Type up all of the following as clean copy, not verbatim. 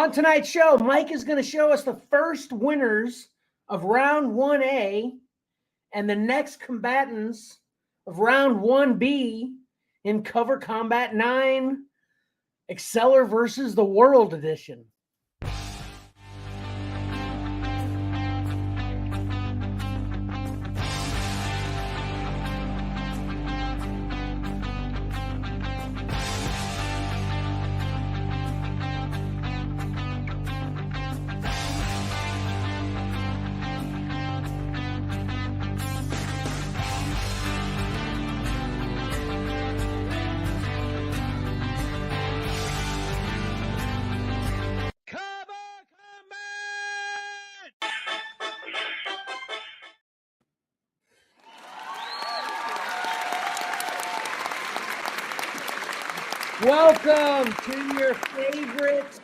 On tonight's show, Mike is going to show us the first winners of round 1A and the next combatants of round 1B in Cover Combat 9, Xcellar versus the World Edition. Welcome to your favorite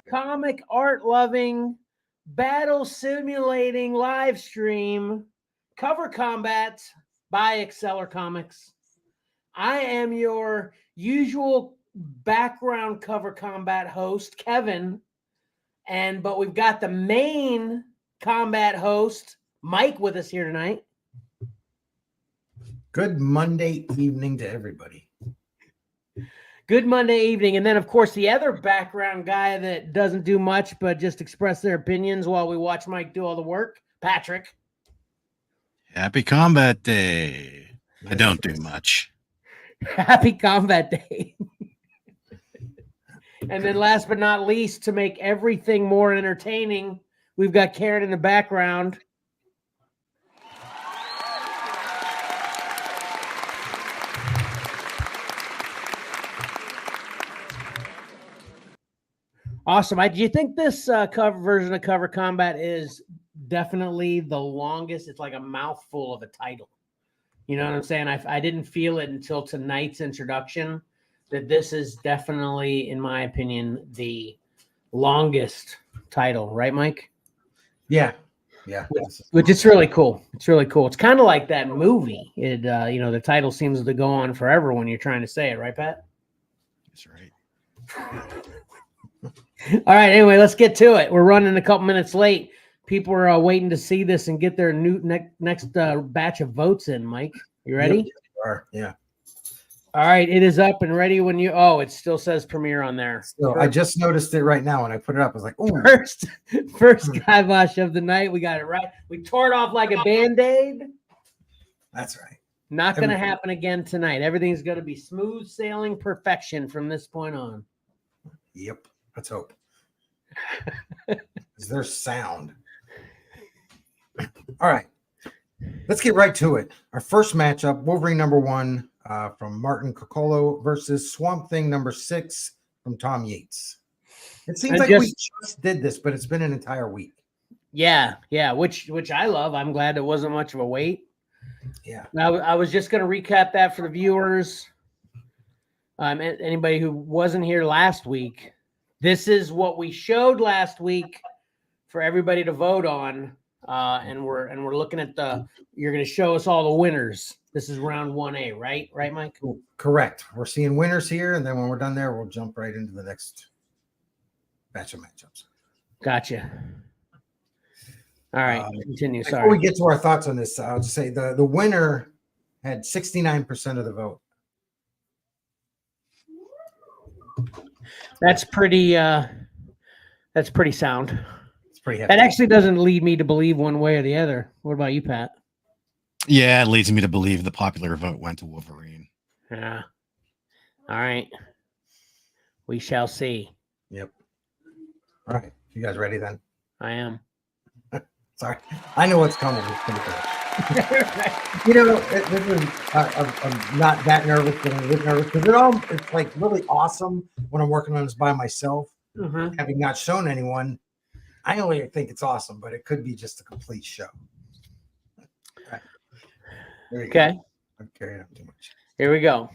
comic art loving, battle simulating live stream, Cover Combat by Xcellar Comics. I am your usual background Cover Combat host, Kevin, but we've got the main combat host, Mike, with us here tonight. Good Monday evening to everybody. Good Monday evening. And then, of course, the other background guy that doesn't do much but just express their opinions while we watch Mike do all the work, Patrick. Happy Combat Day. I don't do much. Happy Combat Day. And then last but not least, to make everything more entertaining, we've got Karen in the background. Awesome. Do you think this cover version of Cover Combat is definitely the longest? It's like a mouthful of a title. You know what I'm saying? I didn't feel it until tonight's introduction that this is definitely, in my opinion, the longest title. Right, Mike? Yeah. Which is really cool. It's really cool. It's kind of like that movie. The title seems to go on forever when you're trying to say it. Right, Pat? That's right. All right. Anyway, let's get to it. We're running a couple minutes late. People are waiting to see this and get their next batch of votes in. Mike, you ready? Yep, yeah. All right. It is up and ready when you. Oh, it still says premiere on there. So I just noticed it right now when I put it up. I was like, "Oh, first kibosh of the night. We got it right. We tore it off like a Band-Aid. That's right. Not going to happen again tonight. Everything's going to be smooth sailing perfection from this point on. Yep. Let's hope. Is there sound? All right. Let's get right to it. Our first matchup, Wolverine #1 from Martin Coccolo versus Swamp Thing #6 from Tom Yates. It seems like we just did this, but it's been an entire week. Yeah, which I love. I'm glad it wasn't much of a wait. Yeah. I was just going to recap that for the viewers. Anybody who wasn't here last week. This is what we showed last week for everybody to vote on, and we're looking at you're going to show us all the winners. This is round 1A, right? Right, Mike? Correct. We're seeing winners here, and then when we're done there, we'll jump right into the next batch of matchups. Gotcha. All right, continue. Sorry. Before we get to our thoughts on this, I'll just say the winner had 69% of the vote. That's pretty sound. It's pretty heavy. That actually doesn't lead me to believe one way or the other. What about you, Pat? Yeah, it leads me to believe the popular vote went to Wolverine. Yeah. All right. We shall see. Yep. All right. You guys ready then? I am. Sorry. I know what's coming. It's pretty good. I'm not that nervous, but I'm a bit nervous because it's like really awesome when I'm working on this by myself. Mm-hmm. Having not shown anyone, I only think it's awesome, but it could be just a complete show. All right. There you go. I'm carrying up too much. Here we go.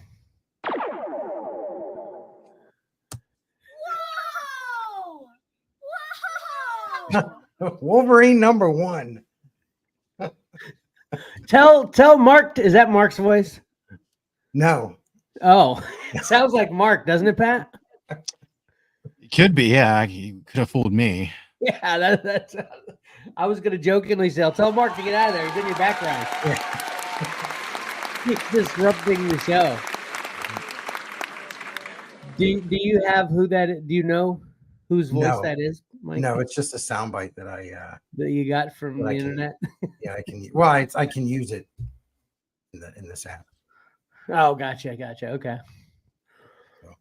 Whoa! Wolverine #1. Tell Mark. Is that Mark's voice? No. Oh, it sounds like Mark, doesn't it, Pat? It could be, yeah. You could have fooled me. Yeah, that's. I was gonna jokingly say, "I'll tell Mark to get out of there. He's in your background. He's disrupting the show." Do you have who that is? Do you know whose voice that is, Mike? No, it's just a soundbite that that you got from the internet. Yeah, I can. Well, I can use it in this app. Oh, gotcha. Okay.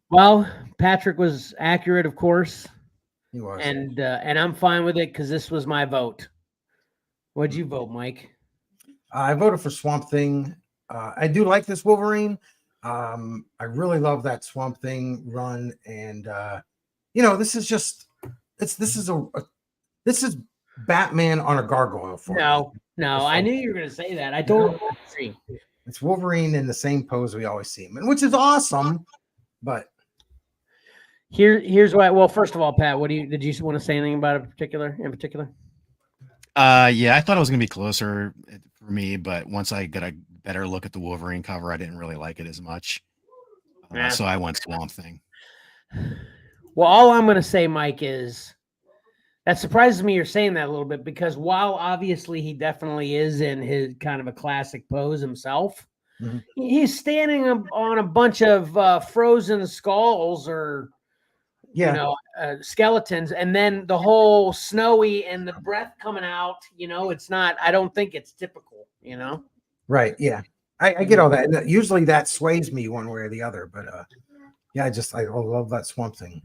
Well, Patrick was accurate, of course. He was, and I'm fine with it because this was my vote. What'd you vote, Mike? I voted for Swamp Thing. I do like this Wolverine. I really love that Swamp Thing run, and this is just this is Batman on a gargoyle for me. No, I knew you were going to say that. I totally agree. It's Wolverine in the same pose we always see him in, which is awesome. But here's why. Well, first of all, Pat, did you want to say anything about it in particular? Yeah, I thought it was gonna be closer for me, but once I got a better look at the Wolverine cover, I didn't really like it as much. So I went Swamp Thing. Well, all I'm going to say, Mike, is that surprises me you're saying that a little bit, because while obviously he definitely is in his kind of a classic pose himself, he's standing on a bunch of frozen skulls or skeletons, and then the whole snowy and the breath coming out. It's not. I don't think it's typical. Right? Yeah, I get all that. And usually that sways me one way or the other, but yeah, I love that Swamp Thing.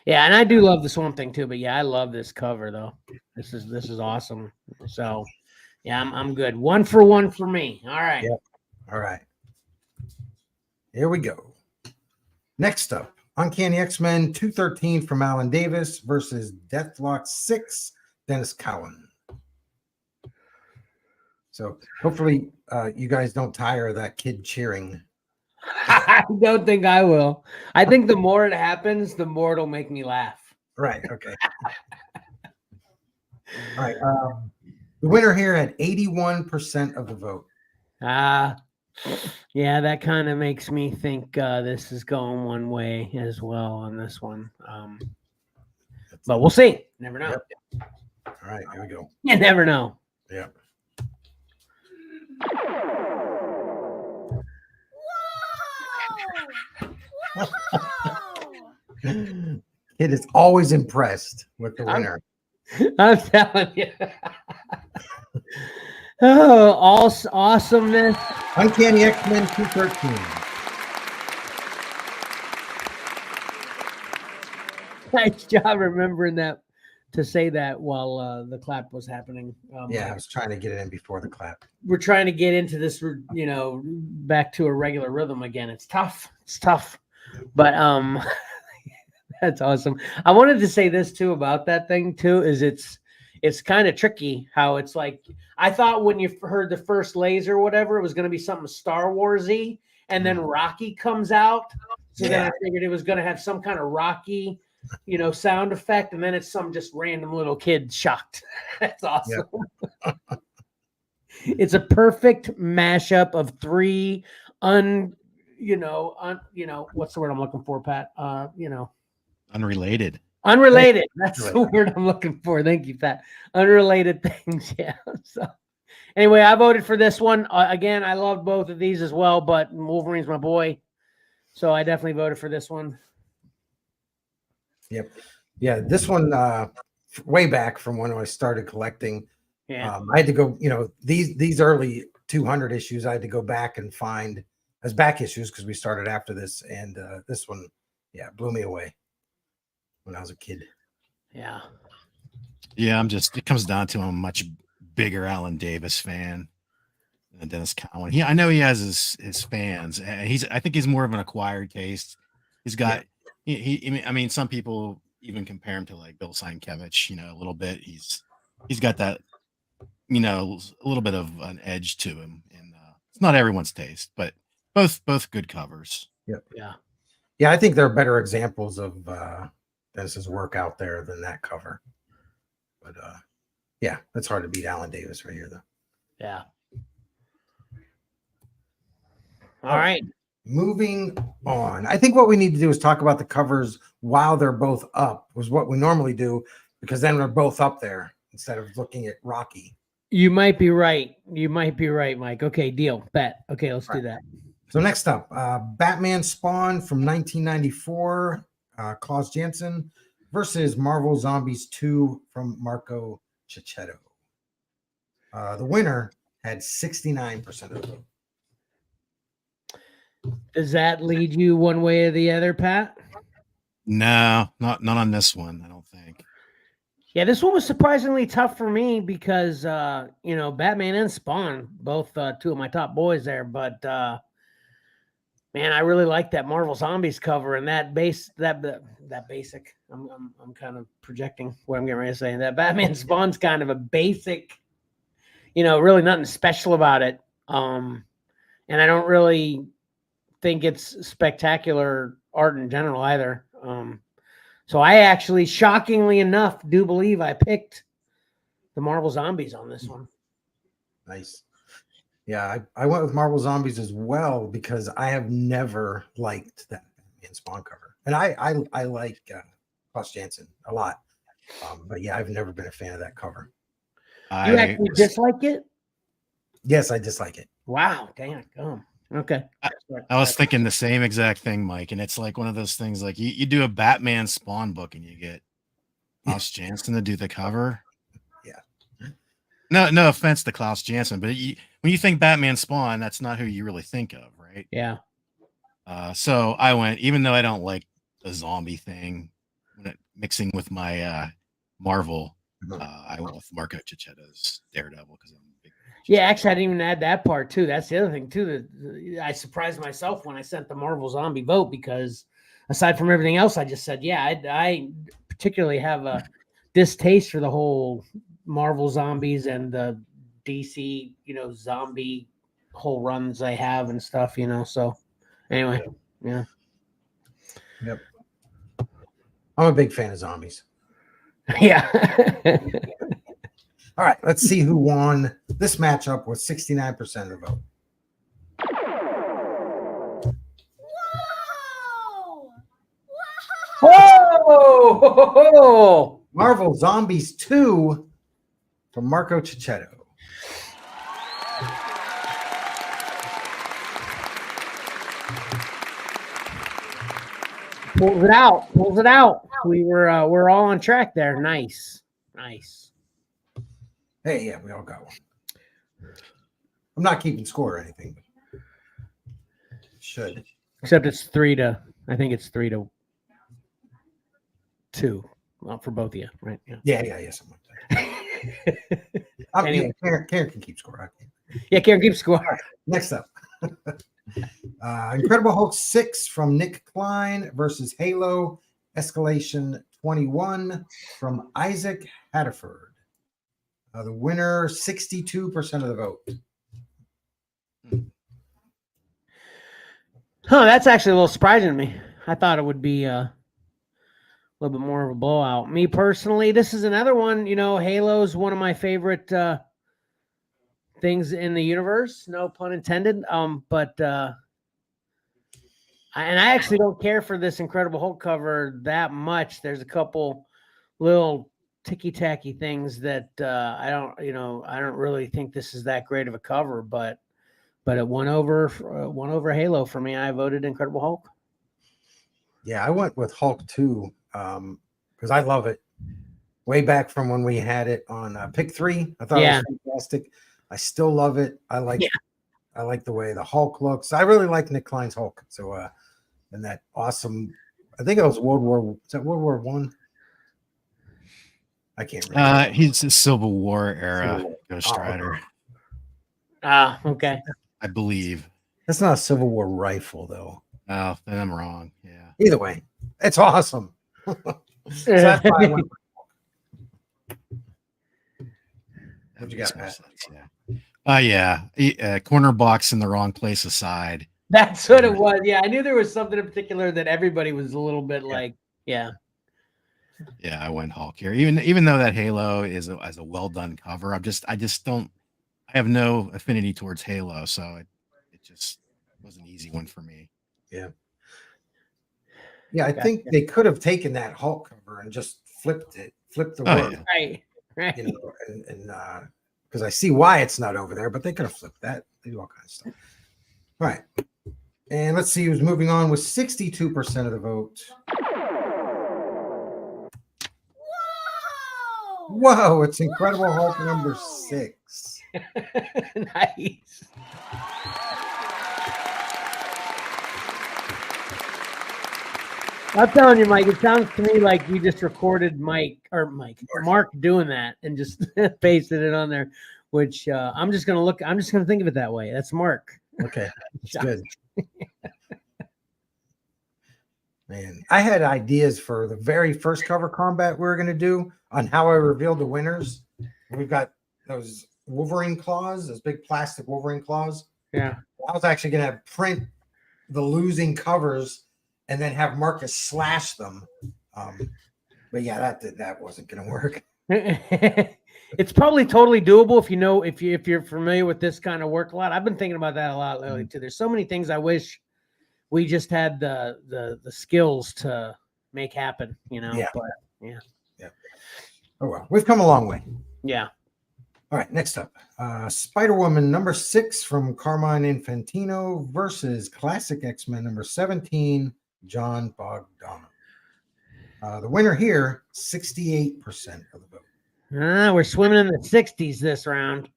Yeah, and I do love the Swamp Thing too. But yeah, I love this cover though. This is awesome. So yeah, I'm good. 1 for 1 for me. All right. Yep. All right. Here we go. Next up, Uncanny X-Men 213 from Alan Davis versus Deathlock 6, Dennis Cowan. So hopefully you guys don't tire of that kid cheering. I don't think I will. I think the more it happens, the more it'll make me laugh. Right. Okay. All right. The winner here had 81% of the vote. Yeah, that kind of makes me think this is going one way as well on this one. But we'll see. Never know. Yep. All right, here we go. You never know. Yeah. Kid is always impressed with the winner. I'm telling you. Oh, awesomeness. Uncanny X-Men 213. Nice job remembering that to say that while the clap was happening. Yeah, I was trying to get it in before the clap. We're trying to get into this, back to a regular rhythm again. It's tough. But that's awesome. I wanted to say this too about that thing too, is it's kind of tricky how it's like, I thought when you heard the first laser or whatever, it was going to be something Star Wars-y, and then Rocky comes out. So then I figured it was going to have some kind of Rocky, sound effect, and then it's some just random little kid shocked. That's awesome. Yep. It's a perfect mashup of three what's the word I'm looking for, Pat? Unrelated. That's the word I'm looking for. Thank you, Pat. Unrelated things. Yeah. So anyway, I voted for this one. Again, I love both of these as well, but Wolverine's my boy. So I definitely voted for this one. Yep. Yeah. This one, way back from when I started collecting, I had to go, these early 200 issues, I had to go back and find as back issues because we started after this. And this one, blew me away when I was a kid. Yeah. Yeah, it comes down to I'm a much bigger Alan Davis fan than Dennis Cowan. I know he has his fans. I think he's more of an acquired taste. He's got, some people even compare him to like Bill Sienkiewicz, a little bit. He's got that, a little bit of an edge to him. And it's not everyone's taste, but both good covers. Yep. Yeah. Yeah, I think there are better examples of Dennis's work out there than that cover. But it's hard to beat Alan Davis right here, though. Yeah. All right. Moving on. I think what we need to do is talk about the covers while they're both up, was what we normally do, because then they're both up there instead of looking at Rocky. You might be right. You might be right, Mike. Okay, deal. Bet. Okay, let's do that. So next up, Batman Spawn from 1994, Klaus Janson versus Marvel Zombies 2 from Marco Cicchetto. The winner had 69% of the vote. Does that lead you one way or the other, Pat? No, not on this one, I don't think. Yeah, this one was surprisingly tough for me because Batman and Spawn, both two of my top boys there, but man, I really like that Marvel Zombies cover and that basic. I'm kind of projecting what I'm getting ready to say. That Batman Spawn's kind of a basic, really nothing special about it. And I don't really think it's spectacular art in general either. So I actually, shockingly enough, do believe I picked the Marvel Zombies on this one. Nice. Yeah, I went with Marvel Zombies as well because I have never liked that Batman Spawn cover. And I like Klaus Janson a lot. But yeah, I've never been a fan of that cover. You actually dislike it? Yes, I dislike it. Wow, dang it. Okay. I was thinking the same exact thing, Mike. And it's like one of those things like you do a Batman Spawn book and you get Klaus Janson to do the cover. Yeah. No offense to Klaus Janson, but when you think Batman Spawn, that's not who you really think of, right? Yeah. So I went, even though I don't like the zombie thing, mixing with my Marvel, I went with Marco Cicchetto's Daredevil because I'm a big. Yeah, actually, I didn't even add that part too. That's the other thing too. That I surprised myself when I sent the Marvel Zombie vote because, aside from everything else, I just said, yeah, I particularly have a distaste for the whole Marvel Zombies and the DC, zombie whole runs they have and stuff, So, anyway, yeah. Yep. I'm a big fan of zombies. Yeah. All right, let's see who won this matchup with 69% of the vote. Whoa! Marvel Zombies 2 from Marco Cicchetto. Pulls it out. We're all on track there. Nice. Hey, yeah, we all got one. I'm not keeping score or anything, but should. Except it's 3-2. Well, for both of you, right? Yeah. Something like that. Anyway. Karen can keep score. Yeah, Karen keeps score. All right, next up. Incredible Hulk 6 from Nick Klein versus Halo Escalation 21 from Isaac Haddiford. The winner, 62% of the vote. That's actually a little surprising to me. I thought it would be a little bit more of a blowout. Me personally, this is another one. Halo's one of my favorite things in the universe. No pun intended. But I actually don't care for this Incredible Hulk cover that much. There's a couple little ticky-tacky things that I don't really think this is that great of a cover, but it won over Halo for me. I voted Incredible Hulk. Yeah, I went with Hulk 2 because I love it. Way back from when we had it on pick 3, I thought it was fantastic. I still love it. I like the way the Hulk looks. I really like Nick Klein's Hulk. So and that awesome, I think it was World War One. I can't remember. He's a Civil War era Ghost Rider. Okay. I believe. That's not a Civil War rifle, though. Oh, then I'm wrong. Yeah. Either way, it's awesome. So that's why I went. What you got, Pat? Corner box in the wrong place aside. That's what it was. Yeah, I knew there was something in particular that everybody was a little bit like, yeah. Yeah, I went Hulk here. Even though that Halo is a well done cover, I just don't. I have no affinity towards Halo, so it just was an easy one for me. Yeah. Yeah, I think they could have taken that Hulk cover and just flipped the word. Yeah. Right. You know, and because I see why it's not over there, but they could have flipped that. They do all kinds of stuff. All right. And let's see who's moving on with 62% of the vote. Whoa, it's Incredible Hulk number 6. Nice. I'm telling you, Mike, it sounds to me like you just recorded Mark doing that and just pasted it on there, which I'm just going to think of it that way. That's Mark. Okay. It's good. Man, I had ideas for the very first cover combat we were going to do on how I revealed the winners. We've got those Wolverine claws, those big plastic Wolverine claws. Yeah. I was actually going to print the losing covers and then have Marcus slash them. But yeah, that wasn't going to work. It's probably totally doable if you're familiar with this kind of work a lot. I've been thinking about that a lot lately too. There's so many things I wish we just had the skills to make happen, Yeah. But yeah. Oh well, we've come a long way. Yeah. All right, next up, Spider-Woman number 6 from Carmine Infantino versus Classic X-Men number 17, John Bogdanov. The winner here, 68% of the vote. We're swimming in the 60s this round.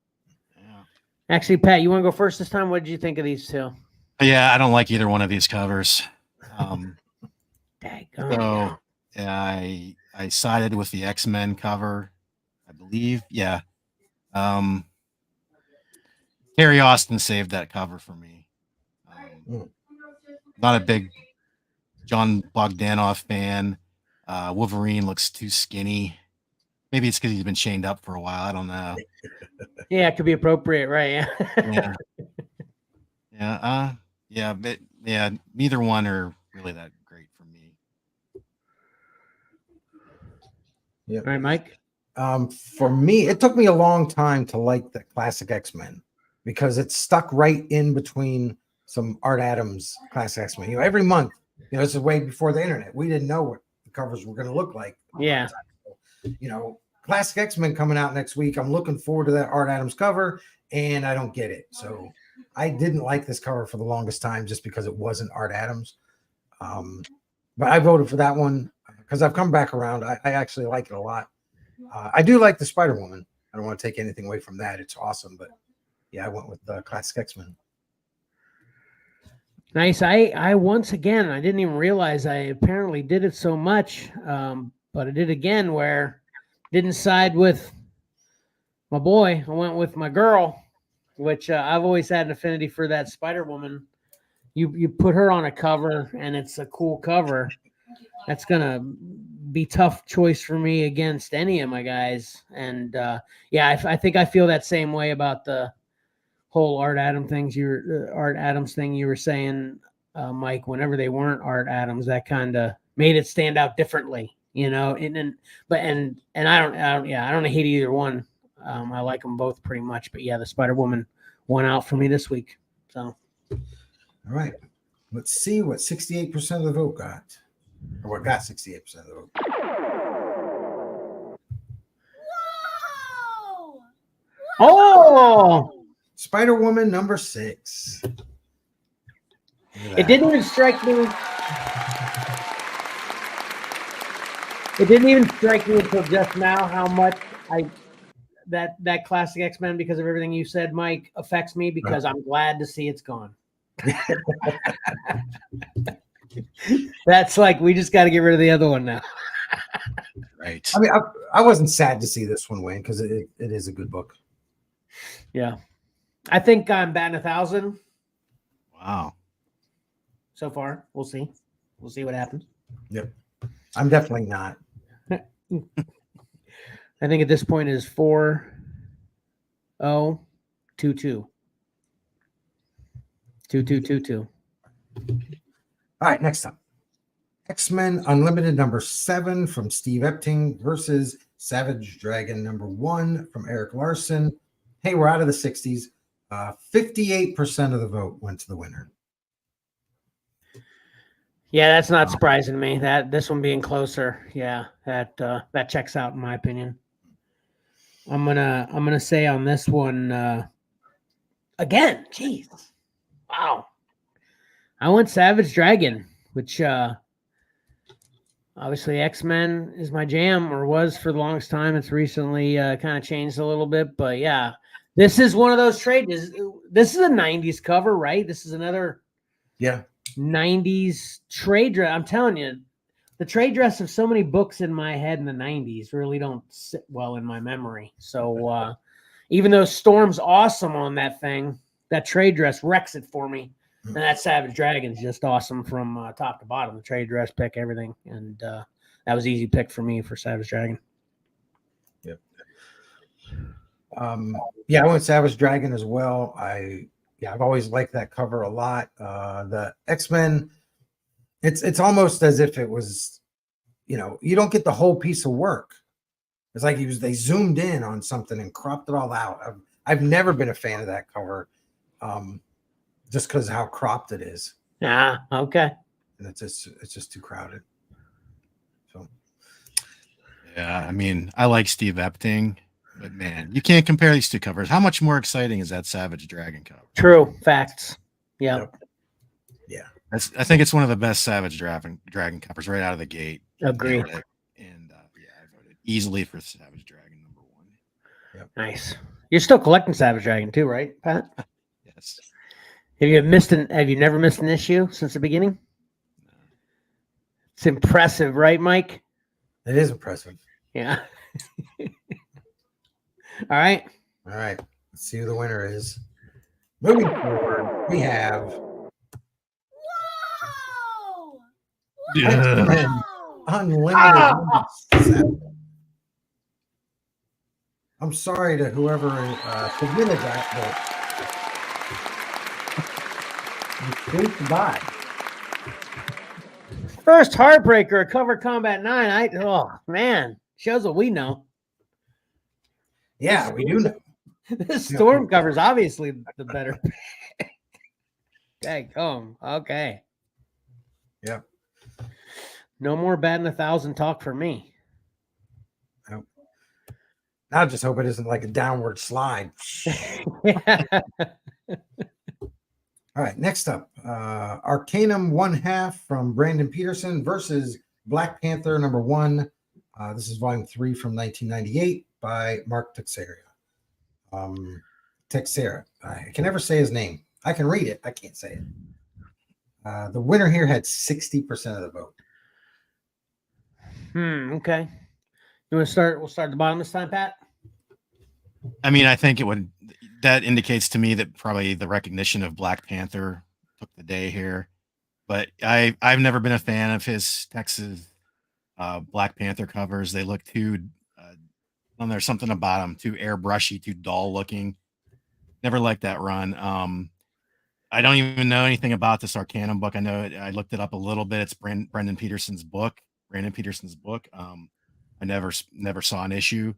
Yeah. Actually, Pat, you want to go first this time? What did you think of these two? Yeah, I don't like either one of these covers. Daggone. Yeah, I sided with the X-Men cover, I believe. Yeah. Terry Austin saved that cover for me. Not a big John Bogdanov fan. Wolverine looks too skinny. Maybe it's because he's been chained up for a while. I don't know. Yeah, it could be appropriate, right? Yeah. But neither one are really that great for me. Yeah. All right, Mike. For me, it took me a long time to like the Classic X-Men because it's stuck right in between some Art Adams Classic X-Men. Every month, this is way before the internet. We didn't know what the covers were going to look like. Yeah. Classic X-Men coming out next week. I'm looking forward to that Art Adams cover, and I don't get it. So I didn't like this cover for the longest time just because it wasn't Art Adams. But I voted for that one because I've come back around. I actually like it a lot. I do like the Spider-Woman. I don't want to take anything away from that. It's awesome. But yeah, I went with the Classic X-Men. Nice. I once again, I didn't even realize I apparently did it so much. But I did again where didn't side with my boy. I went with my girl, which I've always had an affinity for that Spider-Woman. You put her on a cover and it's a cool cover. That's going to be tough choice for me against any of my guys. And I think I feel that same way about the whole Art Adams thing you were saying, Mike. Whenever they weren't Art Adams, that kind of made it stand out differently, And I don't hate either one. I like them both pretty much, but yeah, the Spider-Woman won out for me this week. So, all right, let's see what 68% of the vote got. Or what got 68% of the vote. Whoa! Oh! Spider-Woman number 6. It didn't even strike me. It didn't even strike me until just now how much that Classic X-Men, because of everything you said, Mike, affects me because I'm glad to see it's gone. That's like, we just got to get rid of the other one now. Right. I mean, I wasn't sad to see this one win because it is a good book. Yeah. I think I'm batting 1,000. Wow. So far. We'll see. We'll see what happens. Yep. I'm definitely not. I think at this point is 4-0-2-2. 2-2-2-2. All right, next up. X-Men Unlimited number 7 from Steve Epting versus Savage Dragon number 1 from Eric Larson. Hey, we're out of the 60s. 58% of the vote went to the winner. Yeah, that's not surprising to me. That this one being closer, yeah, that checks out in my opinion. I'm gonna say on this one again. Jeez, wow. I went Savage Dragon, which obviously X-Men is my jam, or was for the longest time. It's recently kind of changed a little bit, but yeah, this is one of those trades. This is a '90s cover, right? This is another 90s trade dress. I'm telling you, the trade dress of so many books in my head in the 90s really don't sit well in my memory. So even though Storm's awesome on that thing, that trade dress wrecks it for me. And that Savage Dragon is just awesome from top to bottom. The trade dress pick, everything. And that was easy pick for me for Savage Dragon. Yep. I went Savage Dragon as well. I've always liked that cover a lot. The X-Men, it's almost as if it was, you don't get the whole piece of work. It's like they zoomed in on something and cropped it all out. I've never been a fan of that cover, just because of how cropped it is. Ah, okay. And it's just too crowded. So yeah, I mean, I like Steve Epting, but man, you can't compare these two covers. How much more exciting is that Savage Dragon cover? True. Facts. Yeah. Yeah. I think it's one of the best Savage Dragon covers right out of the gate. Agree. And I voted easily for Savage Dragon #1. Yep. Nice. You're still collecting Savage Dragon too, right, Pat? Yes. Have you never missed an issue since the beginning? No. It's impressive, right, Mike? It is impressive. Yeah. All right. Let's see who the winner is. Moving forward, we have Unlimited. I'm sorry to whoever submitted that, but it's to buy. First Heartbreaker, Cover Combat 9. Oh man, shows what we know. Yeah, we do know. This Storm cover is obviously the better. Okay. Yep. No more batting 1,000 talk for me. Nope. I just hope it isn't like a downward slide. All right, next up, Arcanum 1/2 from Brandon Peterson versus Black Panther #1. This is volume 3 from 1998 by Mark Texeira. Texeira. I can never say his name. I can read it. I can't say it. The winner here had 60% of the vote. Okay. You want to start? We'll start at the bottom this time, Pat. I mean, I think that indicates to me that probably the recognition of Black Panther took the day here. But I've never been a fan of his Texas Black Panther covers. They look too and there's something about them too airbrushy, too dull looking. Never liked that run. I don't even know anything about this Arcanum book. I know I looked it up a little bit. It's Brandon Peterson's book. I never saw an issue.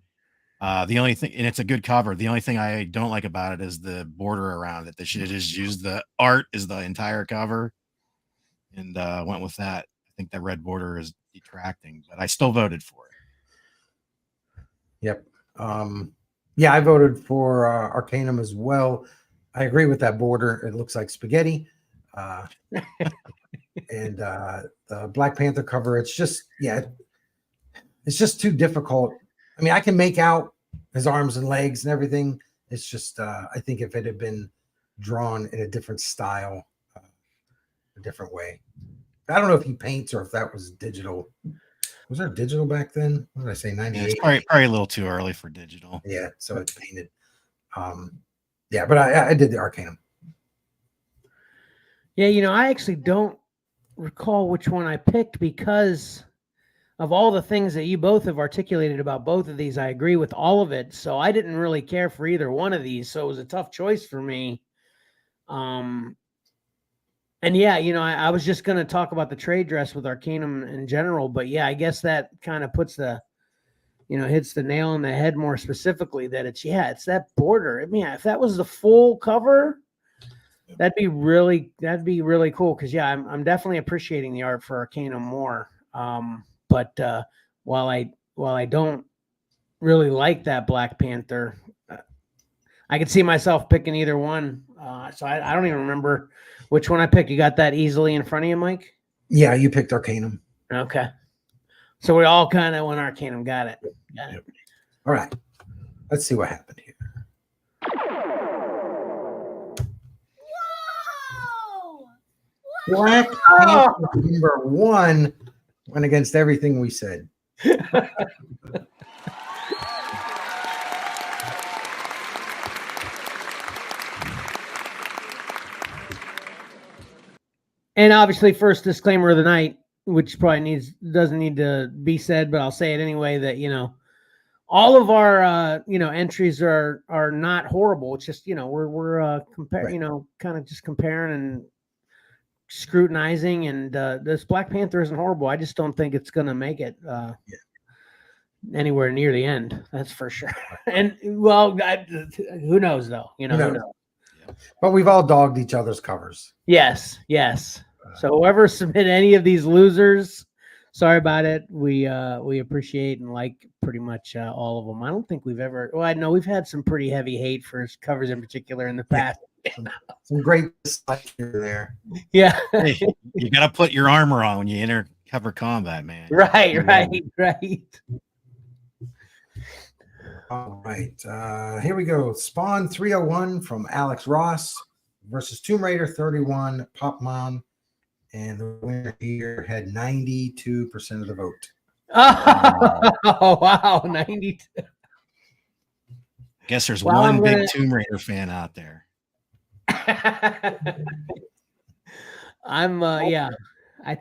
The only thing, and it's a good cover. The only thing I don't like about it is the border around it. They should have just used the art as the entire cover, and went with that. I think that red border is detracting, but I still voted for it. Yep. I voted for Arcanum as well. I agree with that border. It looks like spaghetti. And the Black Panther cover, it's just too difficult. I mean, I can make out his arms and legs and everything. It's just, I think if it had been drawn in a different style, a different way. I don't know if he paints or if that was digital. Was there digital back then? What did I say? 98? It's probably a little too early for digital. Yeah, so it's painted. But I did the Arcanum. Yeah, I actually don't recall which one I picked because of all the things that you both have articulated about both of these. I agree with all of it. So I didn't really care for either one of these. So it was a tough choice for me. And I was just going to talk about the trade dress with Arcanum in general, but I guess that kind of puts hits the nail on the head more specifically that it's that border. I mean, if that was the full cover, That'd be really cool. Cause yeah, I'm definitely appreciating the art for Arcanum more. But while I don't really like that Black Panther, I could see myself picking either one. So I don't even remember which one I picked. You got that easily in front of you, Mike? Yeah, you picked Arcanum. Okay. So we all kind of went Arcanum. Got it. Yep. All right. Let's see what happened here. Black Panther number 1 went against everything we said. And obviously, first disclaimer of the night, which probably doesn't need to be said, but I'll say it anyway, that all of our entries are not horrible. It's just we're comparing, Right. kind of just comparing and scrutinizing, and this Black Panther isn't horrible. I just don't think it's gonna make it anywhere near the end. That's for sure. And well, who knows though? Who knows? But we've all dogged each other's covers. Yes. So whoever submit any of these losers, sorry about it. We appreciate and like pretty much all of them. I don't think we've ever. Well, I know we've had some pretty heavy hate for covers in particular in the past. Some great dislikes here there. Yeah. Hey, you got to put your armor on when you enter cover combat, man. Right. All right. Here we go. Spawn 301 from Alex Ross versus Tomb Raider 31 Popmon. And the winner here had 92% of the vote. Oh, wow. 92. Guess there's one big Tomb Raider fan out there. I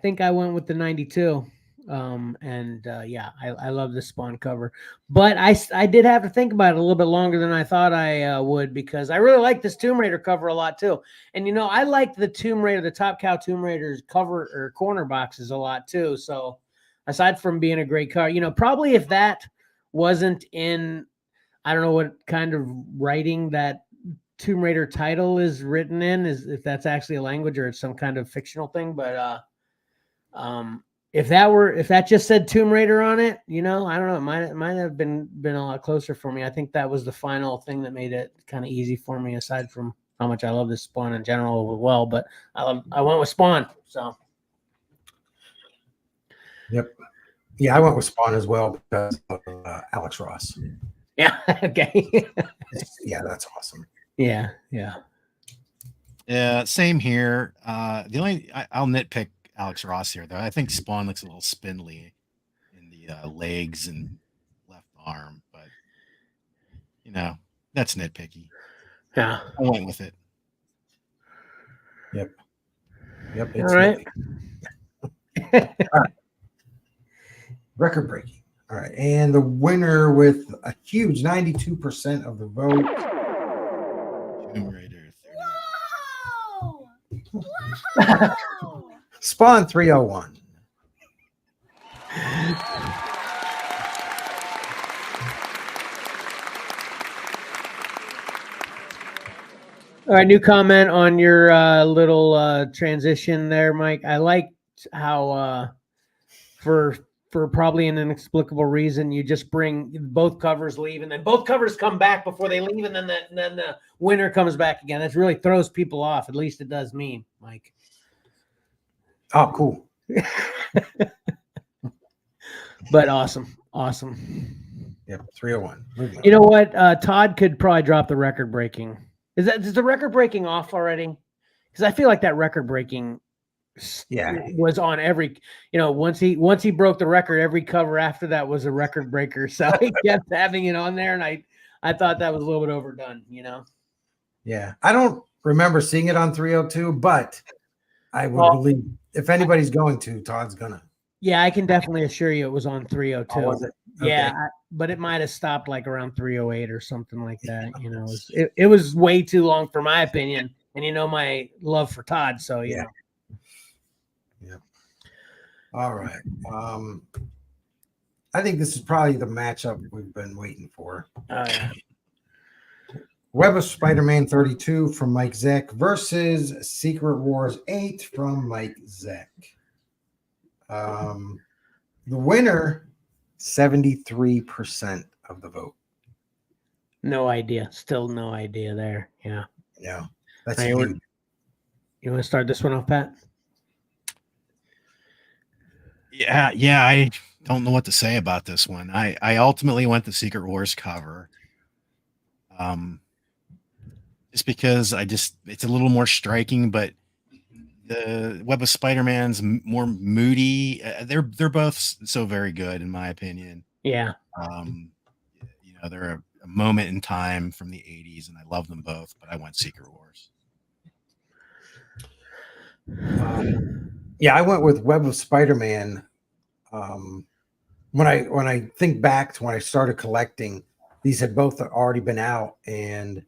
think I went with the 92. I love this Spawn cover, but I did have to think about it a little bit longer than I thought I would, because I really like this Tomb Raider cover a lot too. And I liked the Tomb Raider, the Top Cow Tomb Raider's cover or corner boxes a lot too. So aside from being a great cover, probably if that wasn't in, I don't know what kind of writing that Tomb Raider title is written in, is if that's actually a language or it's some kind of fictional thing, but if that just said Tomb Raider on it, I don't know, it might have been a lot closer for me. I think that was the final thing that made it kind of easy for me, aside from how much I love this Spawn in general as well. But I went with Spawn. So Yep. Yeah, I went with Spawn as well because of Alex Ross. Yeah. Okay. Yeah, that's awesome. Yeah. Same here. The only I'll nitpick Alex Ross here, though. I think Spawn looks a little spindly in the legs and left arm, but that's nitpicky. Yeah, I went with it. Yep. All right. Record breaking. All right, and the winner with a huge 92% of the vote. Tomb Raider 30. Wow! Spawn 301. All right, new comment on your little transition there, Mike. I liked how for probably an inexplicable reason, you just bring both covers leave, and then both covers come back before they leave, and then the winner comes back again. It really throws people off. At least it does me, Mike. Oh, cool. But awesome. Yep, 301. You know what? Todd could probably drop the record breaking. Is the record breaking off already? Because I feel like that record breaking was on every, once he broke the record, every cover after that was a record breaker. So he kept having it on there, and I thought that was a little bit overdone, Yeah, I don't remember seeing it on 302, but I would believe if anybody's going to, Todd's gonna. Yeah, I can definitely assure you it was on 302. Oh, was it? Okay. Yeah, but it might have stopped like around 308 or something like that. It was way too long for my opinion, and my love for Todd. So yeah. All right. I think this is probably the matchup we've been waiting for. Web of Spider-Man 32 from Mike Zeck versus Secret Wars 8 from Mike Zeck. The winner, 73% of the vote. No idea. Still no idea there. Yeah. Yeah, that's Hey, huge. You want to start this one off, Pat? Yeah, I don't know what to say about this one. I ultimately went the Secret Wars cover. Just because it's a little more striking, but the Web of Spider-Man's more moody. They're both so very good in my opinion. Yeah. They're a moment in time from the 80s, and I love them both, but I went Secret Wars. Yeah, I went with Web of Spider-Man. When I think back to when I started collecting, these had both already been out, and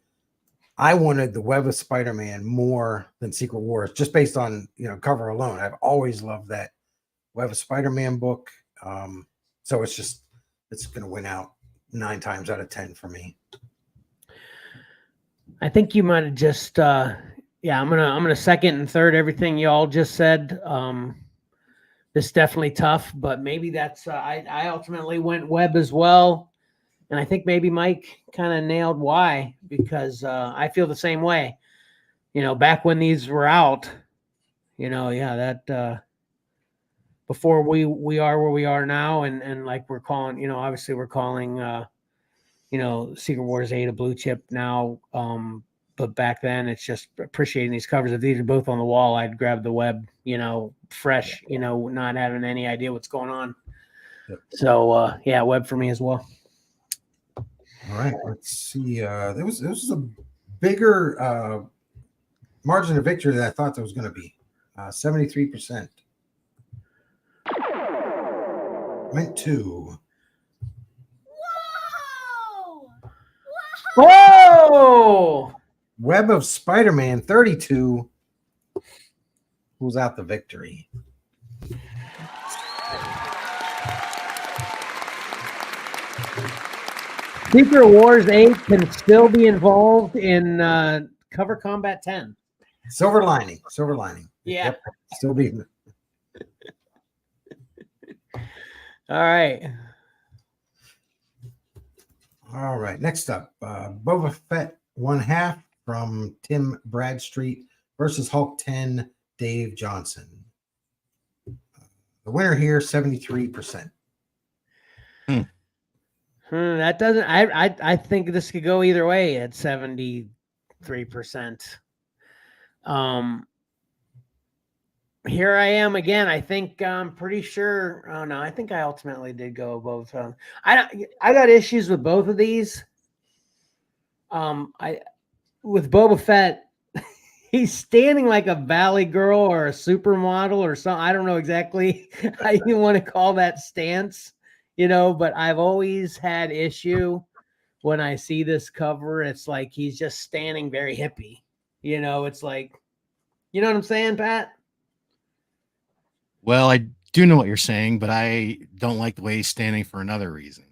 I wanted the Web of Spider-Man more than Secret Wars, just based on cover alone. I've always loved that Web of Spider-Man book. So it's going to win out 9 times out of 10 for me. I think you might have just I'm gonna second and third everything you all just said. This is definitely tough, but maybe that's I ultimately went Web as well, and I think maybe Mike kind of nailed why, because I feel the same way. Back when these were out, that before we are where we are now, and like we're calling, obviously we're calling Secret Wars 8 a blue chip now. But back then it's just appreciating these covers. If these are both on the wall, I'd grab the Web, fresh, not having any idea what's going on. Yep. So Web for me as well. All right, let's see. There was a bigger margin of victory than I thought there was going to be. 73%. Went to. Whoa! Web of Spider-Man 32 pulls out the victory. Secret Wars 8 can still be involved in Cover Combat 10. Silver lining. Yeah. Yep. Still beating it. All right. All right. Next up, Boba Fett 1/2 from Tim Bradstreet versus Hulk 10, Dave Johnson. The winner here, 73%. That doesn't. I think this could go either way at 73%. Here I am again. I think I'm pretty sure. Oh no, I think I ultimately did go both. I got issues with both of these. With Boba Fett, he's standing like a Valley girl or a supermodel or something. I don't know exactly how you want to call that stance. But I've always had issue when I see this cover. It's like he's just standing very hippie. It's like, you know what I'm saying, Pat? Well, I do know what you're saying, but I don't like the way he's standing for another reason.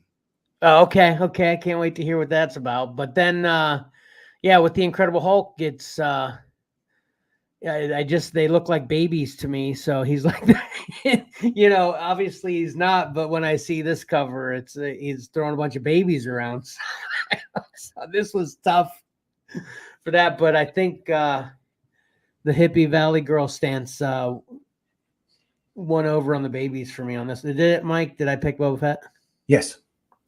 Oh, okay. I can't wait to hear what that's about. But then, with the Incredible Hulk, it's they look like babies to me. So he's like, obviously he's not. But when I see this cover, it's he's throwing a bunch of babies around. So this was tough for that. But I think the hippie Valley girl stance won over on the babies for me on this. Did it, Mike? Did I pick Boba Fett? Yes.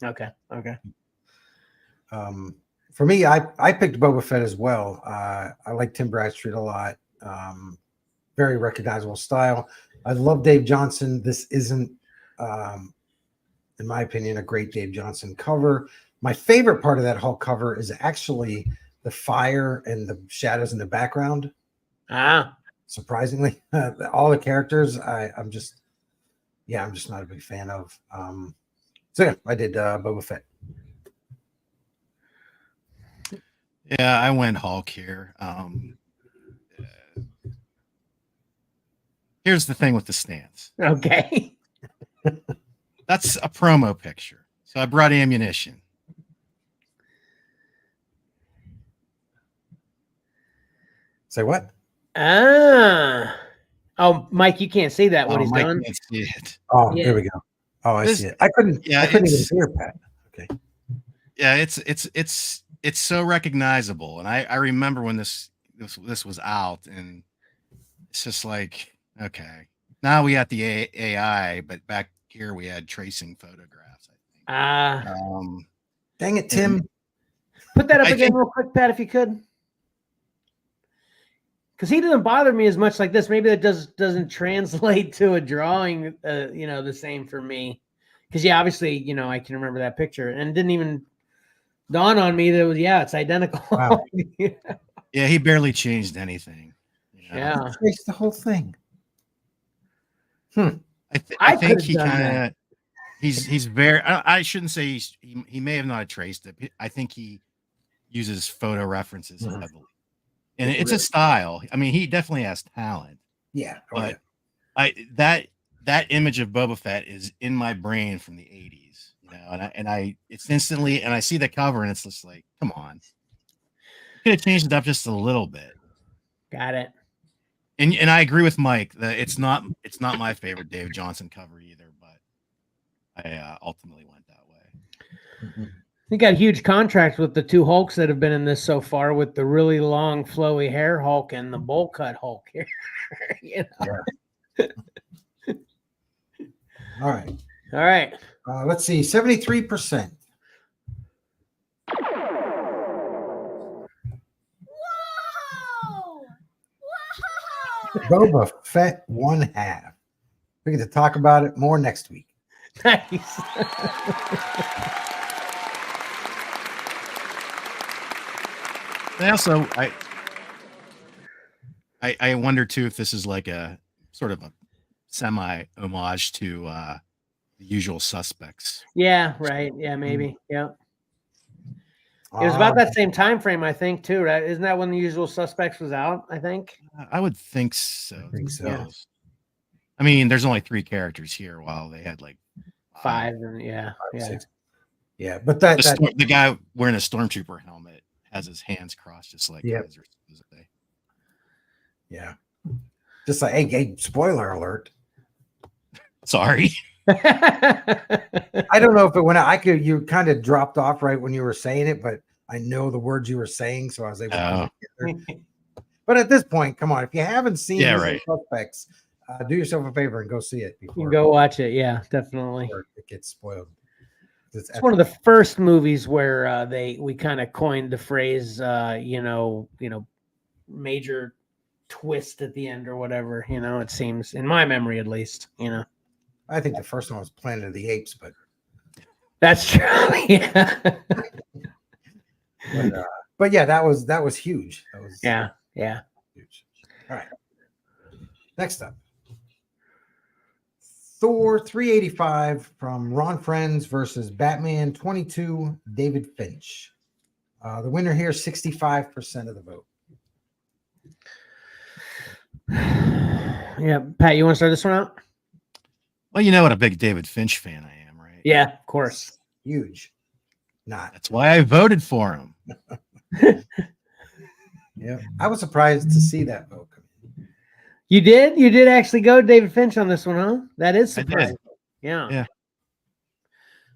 Okay. For me, I picked Boba Fett as well. I like Tim Bradstreet a lot. Very recognizable style. I love Dave Johnson. This isn't, in my opinion, a great Dave Johnson cover. My favorite part of that whole cover is actually the fire and the shadows in the background. Surprisingly, all the characters, I'm just not a big fan of. I did Boba Fett. Yeah, I went Hulk here. Here's the thing with the stance. Okay. That's a promo picture. So I brought ammunition. Say what? Ah. Oh, Mike, you can't see that what he's Mike done. can't see it. Oh, Yeah. there we go. Oh, I This- see it. I couldn't even hear Pat. Okay. Yeah, it's so recognizable, and I remember when this was out, and it's just like, okay, now we got the AI, but back here we had tracing photographs. I think. Dang it, Tim. Put that up I again think- real quick, Pat, if you could. Because he doesn't bother me as much like this. Maybe that doesn't translate to a drawing, the same for me. Because obviously, I can remember that picture, and it didn't even dawn on me that it's identical. Wow. Yeah, he barely changed anything. Yeah. Trace the whole thing. I think could've he done kind of he's very. I shouldn't say he may have not traced it. I think he uses photo references heavily, and it's a style. I mean, he definitely has talent. Yeah. But that image of Boba Fett is in my brain from the 80s, and I it's instantly, and I see the cover and it's just like, come on, could have changed it up just a little bit. Got it. And I agree with Mike that it's not my favorite Dave Johnson cover either, but I ultimately went that way. He got a huge contract with the two Hulks that have been in this so far, with the really long, flowy hair Hulk and the bowl cut Hulk here. Yeah. All right. All right. Let's see. 73%. Boba Fett 1/2. We get to talk about it more next week. Nice. And also, I wonder too if this is like a sort of a semi homage to The Usual Suspects. Yeah, right. Yeah, maybe. Yeah. It was about that same time frame, I think, too, right? Isn't that when The Usual Suspects was out, I think? I would think so. I think so. Yeah. I mean, there's only 3 characters here, while they had like 5. And yeah. 6. Yeah, but that the guy wearing a stormtrooper helmet has his hands crossed, just like Yep. Ezra. Yeah. Just like, hey, spoiler alert. Sorry. I don't know if it went out. You kind of dropped off right when you were saying it, but I know the words you were saying, so I was able to put it together. But at this point, come on, if you haven't seen Usual Suspects, do yourself a favor and go see it before You can go watch it. Yeah, definitely. it gets spoiled. It's one of the first movies where we kind of coined the phrase, major twist at the end or whatever. It seems, in my memory at least. I think the first one was Planet of the Apes, but that's true. Yeah. but yeah, that was huge. That was yeah. huge. All right. Next up, Thor 385 from Ron Friends versus Batman 22 David Finch. The winner here, 65% of the vote. Yeah, Pat, you want to start this one out? Well, you know what a big David Finch fan I am, right? Yeah, of course. Huge. Not. That's why I voted for him. Yeah, I was surprised to see that vote. You did? You did actually go David Finch on this one, huh? That is surprising. Yeah. Yeah.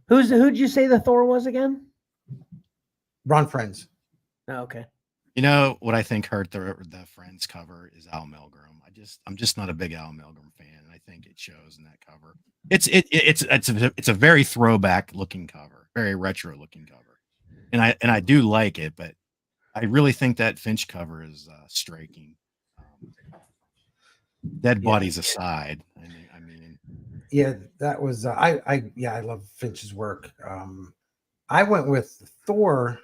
Who'd you say the Thor was again? Ron Friends. Oh, okay. You know what I think hurt the Friends cover is Al Milgrom. I'm just not a big Al Milgrom fan, and I think it shows in that cover. It's a very throwback looking cover, very retro looking cover, and I do like it, but I really think that Finch cover is striking. Dead bodies aside, I mean, yeah, that was I love Finch's work. I went with Thor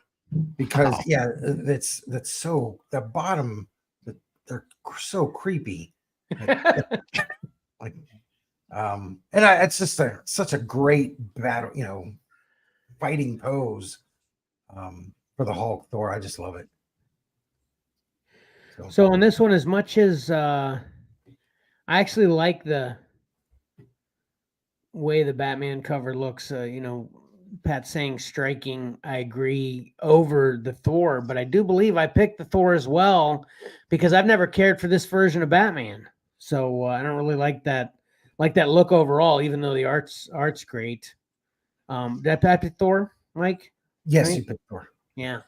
because that's so the bottom, they're so creepy. It's just such a great battle, fighting pose for the Hulk Thor. I just love it. So on this one, as much as I actually like the way the Batman cover looks, Pat saying striking, I agree over the Thor, but I do believe I picked the Thor as well because I've never cared for this version of Batman. So I don't really like that look overall, even though the art's great. Did I pick Thor, Mike? Yes, Right? you picked Thor. Yeah.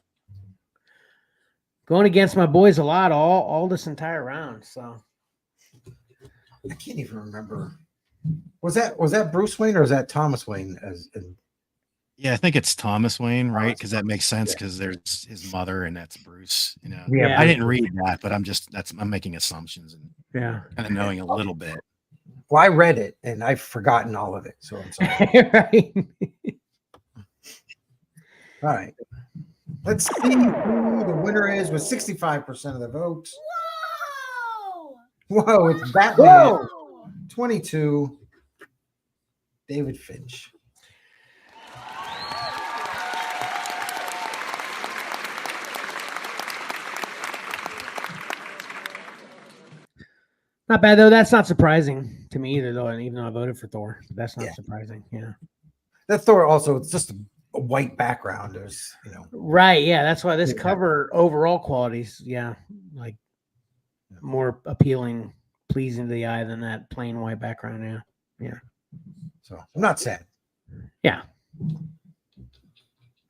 Going against my boys a lot all this entire round. So I can't even remember. Was that Bruce Wayne or was that Thomas Wayne Yeah, I think it's Thomas Wayne, right? Because that makes sense because there's his mother and that's Bruce. Yeah. I didn't read that, but I'm making assumptions and yeah. kind of knowing a little bit. Well, I read it and I've forgotten all of it, so I'm sorry. Right. All right. Let's see who the winner is with 65% of the votes. Whoa, it's Batman. Whoa. 22. David Finch. Not bad though. That's not surprising to me either, though. And even though I voted for Thor, that's not surprising. Yeah. That Thor also, it's just a white background. There's, Right. Yeah. That's why this cover overall qualities, like more appealing, pleasing to the eye than that plain white background. Yeah. Yeah. So I'm not sad. Yeah.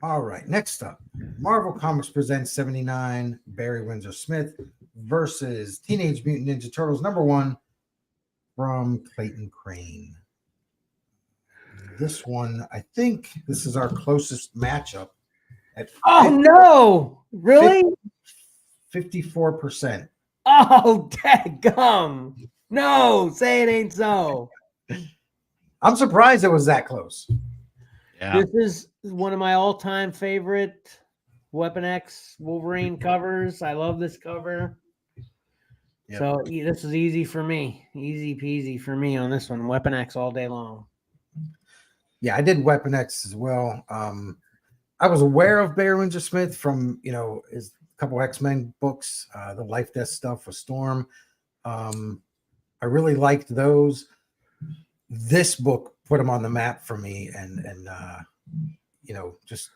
All right. Next up, Marvel Comics presents 79 Barry Windsor Smith versus Teenage Mutant Ninja Turtles #1 from Clayton Crane. This one, I think this is our closest matchup at no, really? 54%. Oh, dadgum. No, say it ain't so. I'm surprised it was that close. Yeah. This is one of my all-time favorite Weapon X Wolverine covers. I love this cover. Yep. So this is easy for me. Easy peasy for me on this one. Weapon X all day long. Yeah, I did Weapon X as well. I was aware of Barry Windsor Smith from, his couple X-Men books, the Life Death stuff with Storm. I really liked those. This book put him on the map for me and just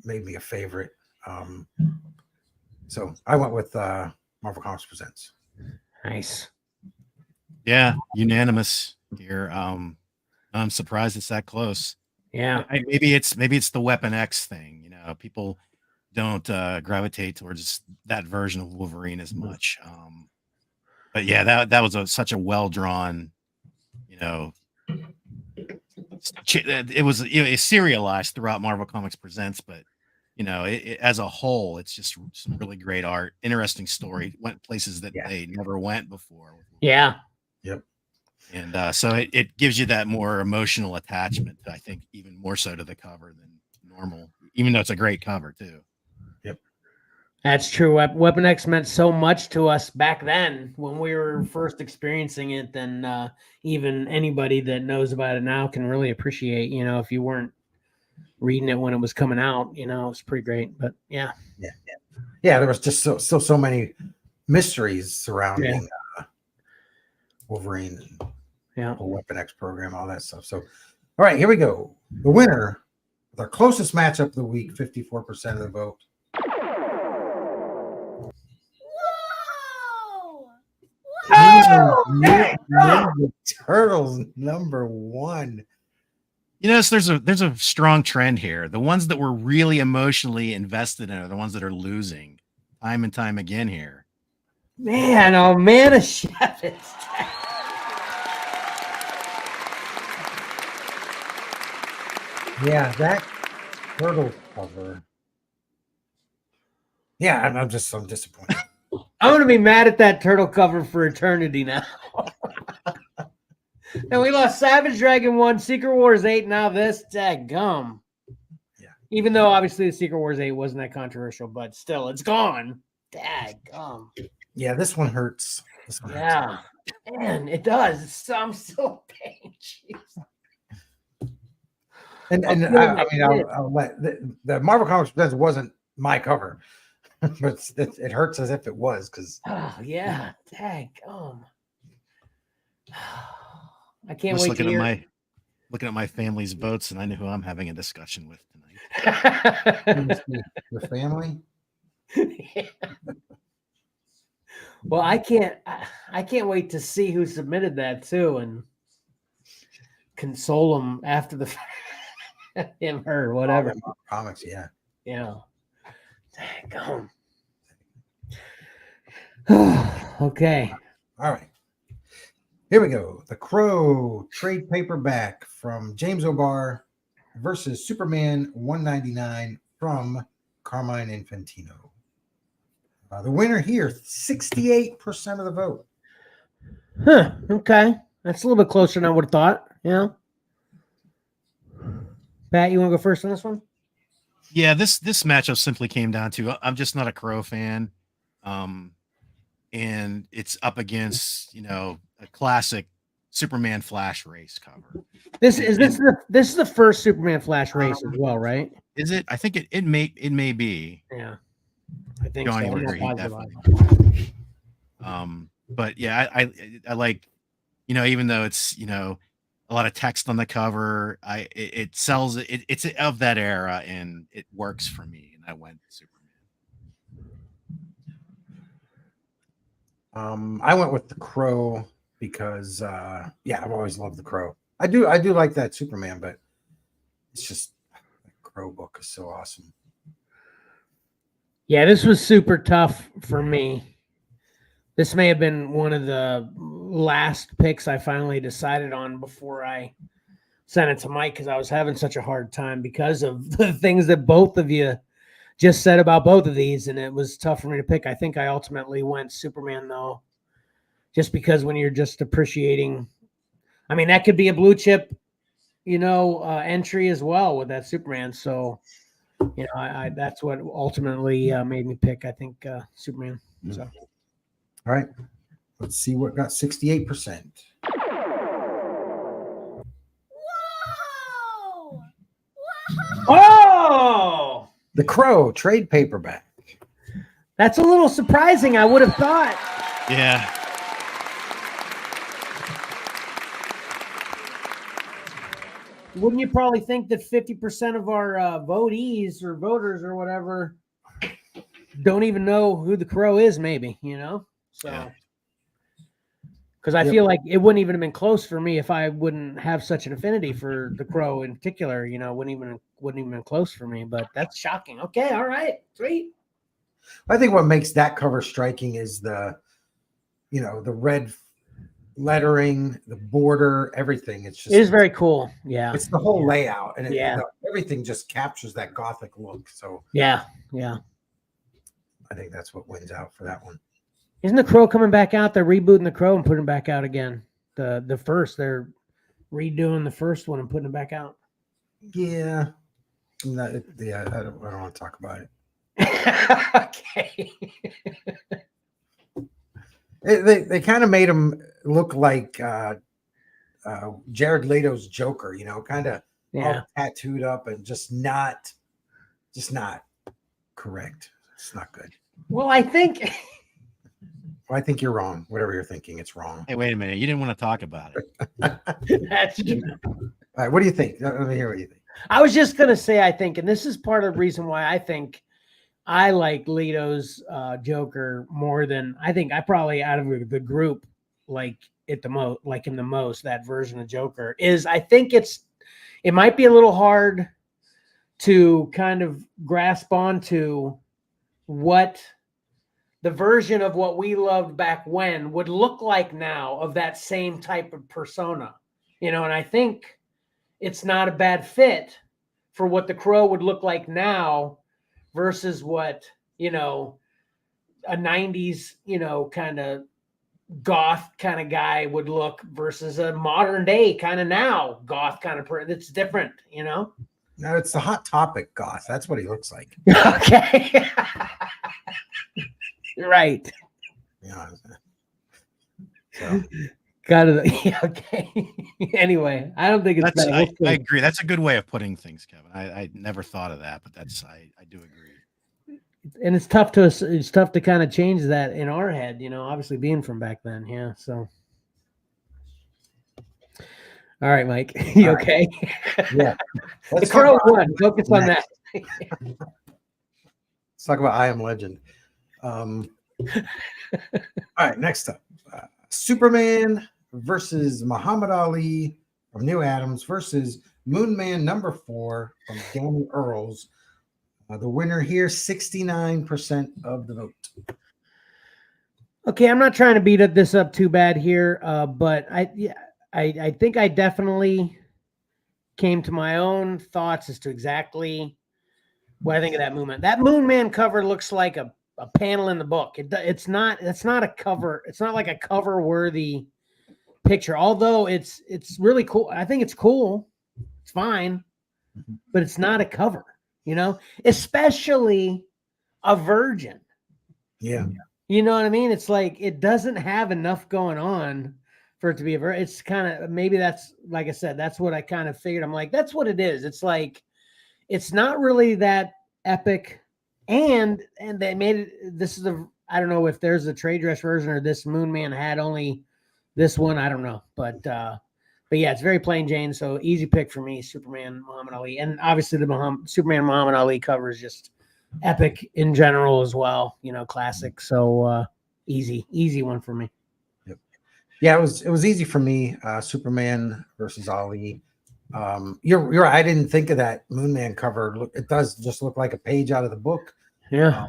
made me a favorite. So I went with Marvel Comics Presents. Nice. Yeah, unanimous here. I'm surprised it's that close. Yeah. Maybe it's the Weapon X thing. People don't gravitate towards that version of Wolverine as much. But yeah, that was such a well drawn. It was serialized throughout Marvel Comics Presents, but as a whole, it's just some really great art, interesting story, went places that they never went before. Yeah. Yep. And so it gives you that more emotional attachment, I think, even more so to the cover than normal, even though it's a great cover too. Yep. That's true. Weapon X meant so much to us back then when we were first experiencing it than even anybody that knows about it now can really appreciate, if you weren't reading it when it was coming out, it's pretty great. But yeah. There was just so many mysteries surrounding Wolverine and the Weapon X program, all that stuff. So, all right, here we go. The winner, the closest matchup of the week, 54% of the vote. Ninja Turtles #1. There's a strong trend here. The ones that we're really emotionally invested in are the ones that are losing time and time again here. Man, oh man, a chef. Yeah, that turtle cover. Yeah, I'm disappointed. I'm gonna be mad at that turtle cover for eternity now. And we lost Savage Dragon 1, Secret Wars 8, now this. Dadgum. Yeah. Even though obviously the Secret Wars 8 wasn't that controversial, but still, it's gone. Dadgum. Yeah, this one hurts. Hurts. Man, it does. I'm so pain. And I'll let the Marvel Comics Presents wasn't my cover, but it hurts as if it was because. Oh yeah, dadgum. I can't wait to hear. looking at my family's votes, and I know who I'm having a discussion with tonight. The family. Yeah. Well, I can't wait to see who submitted that too, and console them after the him, her, whatever. Comics, yeah. Yeah. Dang on. Okay. All right. Here we go. The Crow trade paperback from James O'Barr versus Superman 199 from Carmine Infantino. The winner here, 68% of the vote. Huh. Okay. That's a little bit closer than I would have thought. Yeah. Pat, you want to go first on this one? Yeah, this matchup simply came down to I'm just not a Crow fan. And it's up against, a classic Superman Flash race cover. This is the first Superman Flash race as well, right? Is it? I think it may be. Yeah. I think Johnny so. would agree, definitely. But yeah, I like, even though it's a lot of text on the cover, it sells it's of that era and it works for me, and I went Superman. I went with the Crow because I've always loved the Crow. I do like that Superman, but it's just the Crow book is so awesome. Yeah, this was super tough for me. This may have been one of the last picks I finally decided on before I sent it to Mike, because I was having such a hard time because of the things that both of you just said about both of these, and it was tough for me to pick. I think I ultimately went Superman, though, just because when you're just appreciating, I mean, that could be a blue chip, entry as well with that Superman. So, I that's what ultimately made me pick, I think, Superman. So, all right, let's see what got 68%. Oh, The Crow trade paperback. that's a little surprising. I would have thought. Yeah. Wouldn't you probably think that 50% of our votees or voters or whatever don't even know who the Crow is, maybe, So, because I feel like it wouldn't even have been close for me if I wouldn't have such an affinity for the Crow in particular, wouldn't even been close for me, but that's shocking. Okay. All right. Sweet. I think what makes that cover striking is the red lettering, the border, everything. It is very cool. Yeah. It's the whole layout, and everything just captures that Gothic look. So yeah. I think that's what wins out for that one. Isn't the Crow coming back out? They're rebooting the Crow and putting it back out again. The first, they're redoing the first one and putting it back out. Yeah. I don't want to talk about it. Okay. They kind of made him look like Jared Leto's Joker, kind of all tattooed up and just not correct. It's not good. Well, I think you're wrong. Whatever you're thinking, it's wrong. Hey, wait a minute. You didn't want to talk about it. That's true. All right. What do you think? Let me hear what you think. I was just going to say, I think, and this is part of the reason why I think I like Leto's Joker more than I think I probably out of the group like him the most, that version of Joker is I think it might be a little hard to kind of grasp onto what the version of what we loved back when would look like now of that same type of persona, and I think it's not a bad fit for what the Crow would look like now versus what, a 90s, kind of goth kind of guy would look versus a modern day kind of now goth kind of person. It's different, No, it's the Hot Topic goth. That's what he looks like. Okay. Right. Yeah. So. Got it. Okay. Anyway, I don't think it's bad. I agree. That's a good way of putting things, Kevin. I never thought of that, but I do agree. And it's tough to kind of change that in our head, obviously being from back then. Yeah. So, All right, Mike. You All right. okay? Yeah. The Let's talk Crow about won. Focus on that. Let's talk about I Am Legend. All right, next up, Superman versus Muhammad Ali from New Adams versus Moon Man #4 from Danny Earls. The winner here, 69% of the vote. Okay, I'm not trying to beat this up too bad here, but I think I definitely came to my own thoughts as to exactly what I think of that Moon Man. That Moon Man cover looks like a panel in the book. It's not a cover. It's not like a cover worthy picture, although it's really cool. I think it's cool. It's fine, but it's not a cover, especially a virgin. Yeah. You know what I mean? It's like it doesn't have enough going on for it to be a virgin. It's kind of, maybe that's, like I said, that's what I kind of figured. I'm like, that's what it is. It's like, it's not really that epic. And they made it, this is I don't know if there's a trade dress version or this Moon Man had only this one. I don't know. But yeah, it's very plain Jane. So easy pick for me, Superman, Muhammad Ali. And obviously the Superman, Muhammad Ali cover is just epic in general as well. Classic. So easy one for me. Yep. Yeah, it was easy for me. Superman versus Ali. You're right. I didn't think of that Moon Man cover. Look, it does just look like a page out of the book. Yeah.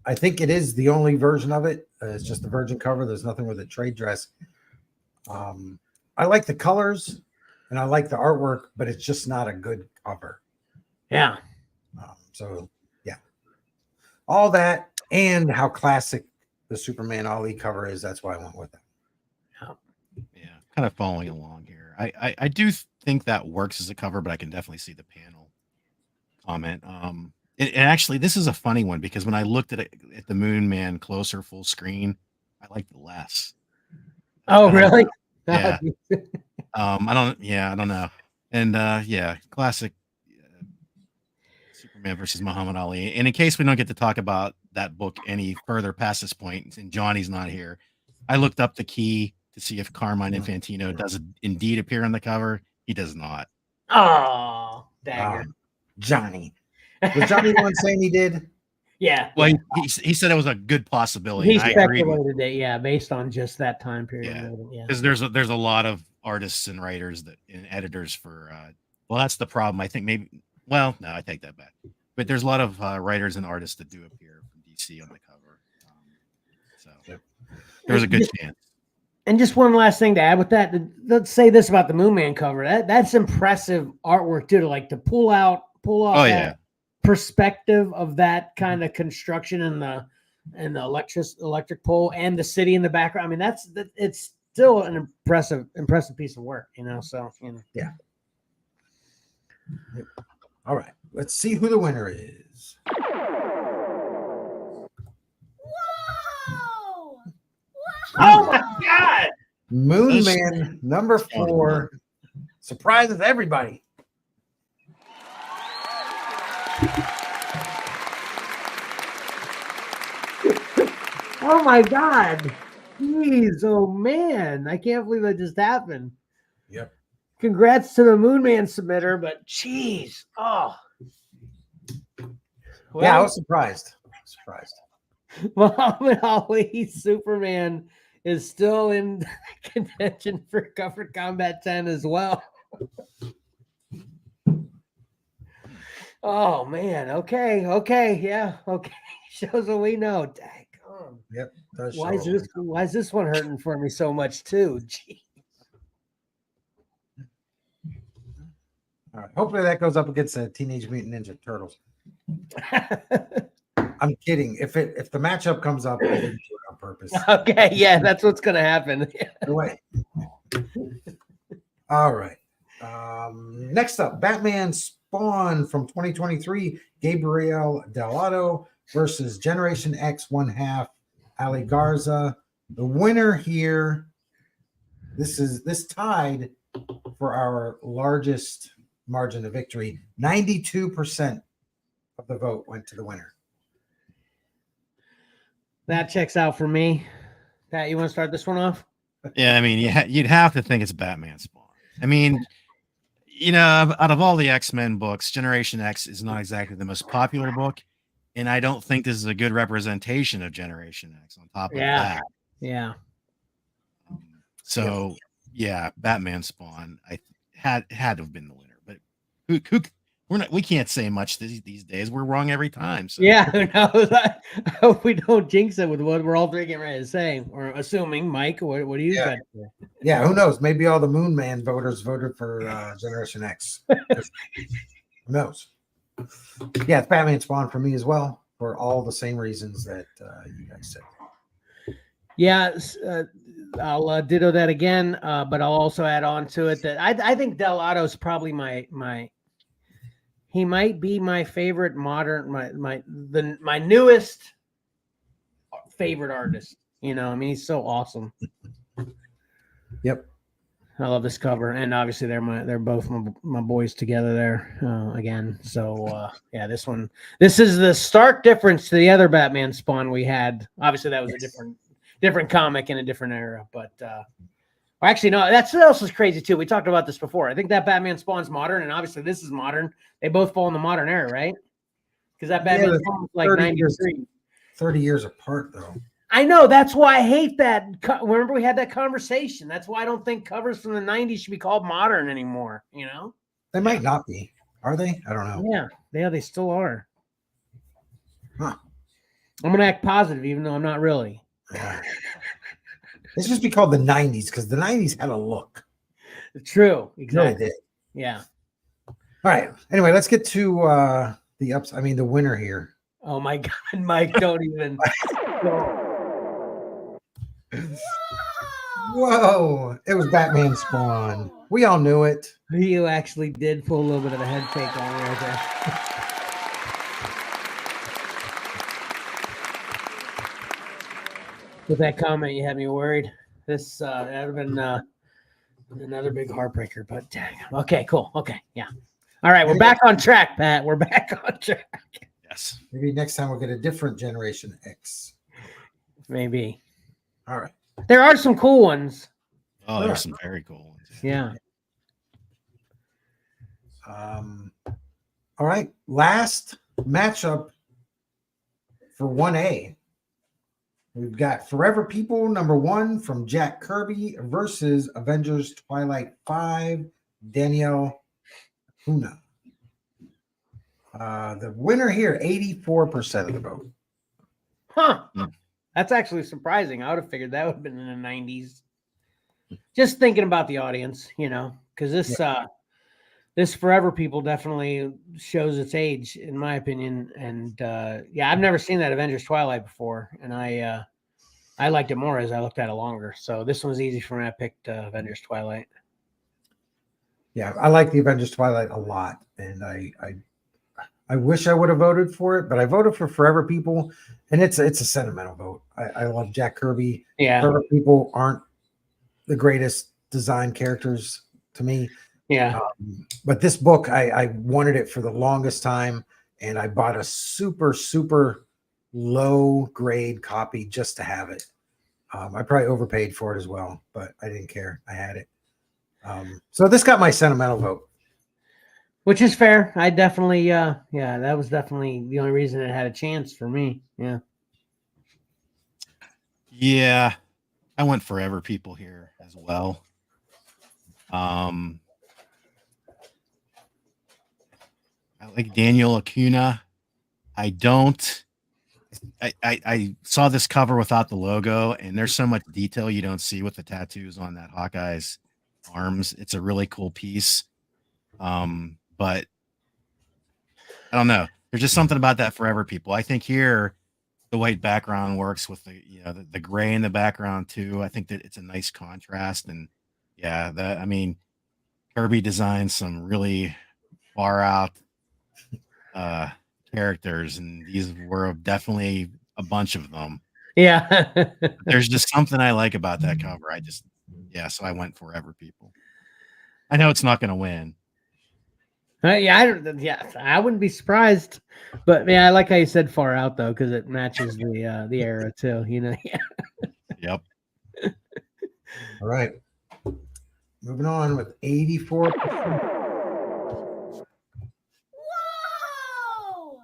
I think it is the only version of it. It's just the virgin cover. There's nothing with a trade dress. I like the colors and I like the artwork, but it's just not a good cover. Yeah. So yeah, all that and how classic the Superman Ali cover is. That's why I went with it. Yeah, kind of following along here. I do think that works as a cover, but I can definitely see the panel comment. And actually, this is a funny one because when I looked at the Moon Man closer, full screen, I liked it less. Oh, really? Yeah. I don't know. And yeah, classic Superman versus Muhammad Ali. And in case we don't get to talk about that book any further past this point, and Johnny's not here, I looked up the key to see if Carmine Infantino does indeed appear on the cover. He does not. Oh, dagger. Johnny. Was Johnny the one saying he did? Yeah. Well, he said it was a good possibility. He I agree. speculated it, yeah, based on just that time period. Yeah, because there's a lot of artists and writers and editors for. Well, that's the problem. I think maybe. Well, no, I take that back. But there's a lot of writers and artists that do appear from DC on the cover. So there's a good chance. And just one last thing to add with that. Let's say this about the Moon Man cover. That's impressive artwork too. To pull off that perspective of that kind of construction and the electric pole and the city in the background. I mean, it's still an impressive piece of work. So yeah. All right, let's see who the winner is. Whoa! Oh my God! Moon Man #4 surprises everybody. Oh my God! Jeez, oh man! I can't believe that just happened. Yep. Congrats to the Moon Man submitter, but geez, well, yeah, I was surprised. Muhammad Ali Superman is still in contention for Cover Combat 10 as well. Oh man, okay, yeah, okay. Shows what we know. Dang. Yep. Why is this one hurting for me so much too? Gee. All right. Hopefully that goes up against the Teenage Mutant Ninja Turtles. I'm kidding. If the matchup comes up, I didn't do it on purpose. Okay, yeah, that's what's gonna happen. Anyway. All right. Next up, Batman Spawn from 2023, Gabriel Delato versus Generation X 1/2, Ali Garza. The winner here. This tied for our largest margin of victory. 92% of the vote went to the winner. That checks out for me. Pat, you want to start this one off? Yeah, I mean, you'd have to think it's Batman Spawn. I mean, you know, out of all the X-Men books, Generation X is not exactly the most popular book, and I don't think this is a good representation of Generation X. On top of that, yeah. So yeah, Batman Spawn I had to have been the winner, but who we can't say much these days. We're wrong every time. So Yeah, who knows? I hope we don't jinx it with what we're all three getting ready to say. Or assuming, Mike, what do you got? Yeah, who knows? Maybe all the Moon Man voters voted for Generation X. Who knows? Yeah, it's Batman Spawn for me as well, for all the same reasons that you guys said. Yeah, I'll ditto that again, but I'll also add on to it that I think Del is probably he might be my favorite modern, my newest favorite artist. You know, I mean, he's so awesome. Yep. I love this cover, and obviously they're both my boys together there again. So yeah, this is the stark difference to the other Batman Spawn we had. Obviously, that was a different comic in a different era, but actually no, that's what else is crazy too. We talked about this before. I think that Batman Spawn's modern, and obviously this is modern. They both fall in the modern era, right? Because that Batman Spawn was like 93. 30 years apart, though. I know. That's why I hate that. Remember, we had that conversation. That's why I don't think covers from the 90s should be called modern anymore. You know, they might not be. Are they? I don't know. Yeah, they still are. Huh. I'm gonna act positive, even though I'm not really. Yeah. It's just be called the 90s because the 90s had a look. True. Exactly. Really did. Yeah. All right. Anyway, let's get to the winner here. Oh my God, Mike! Don't even. Whoa! It was Batman Spawn. We all knew it. You actually did pull a little bit of a head fake on me right there. With that comment, you had me worried. This that would have been another big heartbreaker, but dang. Okay, cool. Okay, yeah. All right, we're back on track, Pat. We're back on track. Yes. Maybe next time we'll get a different Generation X. Maybe. All right. There are some cool ones. Oh, there's some very cool ones. Yeah. All right. Last matchup for 1A. We've got Forever People #1 from Jack Kirby versus Avengers Twilight 5, Danielle Huna. The winner here, 84% of the vote. Huh. That's actually surprising. I would have figured that would have been in the 90s. Just thinking about the audience, you know, because this Forever People definitely shows its age, in my opinion. And yeah, I've never seen that Avengers Twilight before, and I liked it more as I looked at it longer. So this one was easy for me. I picked Avengers Twilight. Yeah, I like the Avengers Twilight a lot, and I wish I would have voted for it, but I voted for Forever People, and it's a sentimental vote. I love Jack Kirby. Yeah, Forever People aren't the greatest design characters to me. Yeah. But this book, I wanted it for the longest time, and I bought a super, super low grade copy just to have it. I probably overpaid for it as well, but I didn't care. I had it. So this got my sentimental vote. Which is fair. I definitely, yeah, that was definitely the only reason it had a chance for me. Yeah. Yeah. I went Forever People here as well. I like Daniel Acuna. I saw this cover without the logo, and there's so much detail you don't see with the tattoos on that Hawkeye's arms. It's a really cool piece. But I don't know. There's just something about that Forever People. I think here the white background works with the gray in the background too. I think that it's a nice contrast, and yeah, Kirby designed some really far out characters, and these were definitely a bunch of them. Yeah. There's just something I like about that cover. So I went Forever People. I know it's not going to win. I wouldn't be surprised, but yeah, I like how you said far out though, because it matches the era too. You know. Yeah. Yep. All right. Moving on with 84%. Whoa!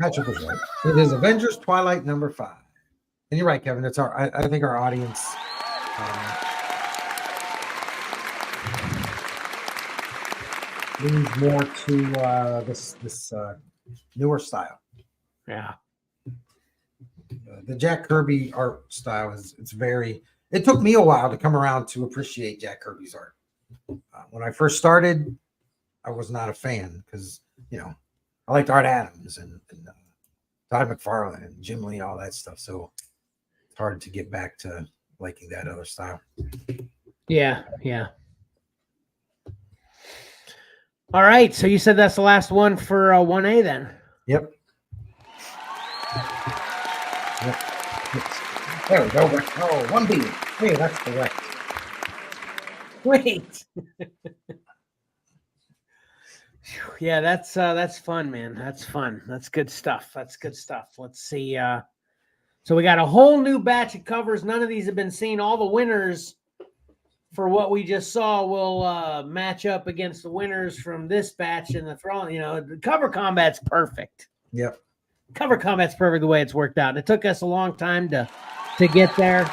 Patrick was right. It is Avengers Twilight number 5. And you're right, Kevin. It's I think our audience leans more to this newer style. Yeah. The Jack Kirby art style it's very. It took me a while to come around to appreciate Jack Kirby's art. When I first started, I was not a fan because I liked Art Adams and Todd McFarlane and Jim Lee and all that stuff. So it's hard to get back to liking that other style. Yeah. All right. So you said that's the last one for 1A then? Yep. There we go. Oh, 1B. Hey, that's correct. Wait. Yeah, that's fun, man. That's fun. That's good stuff. Let's see. So we got a whole new batch of covers. None of these have been seen. All the winners for what we just saw will match up against the winners from this batch in the throne. The cover combat's perfect. Yep. Cover combat's perfect the way it's worked out. It took us a long time to get there.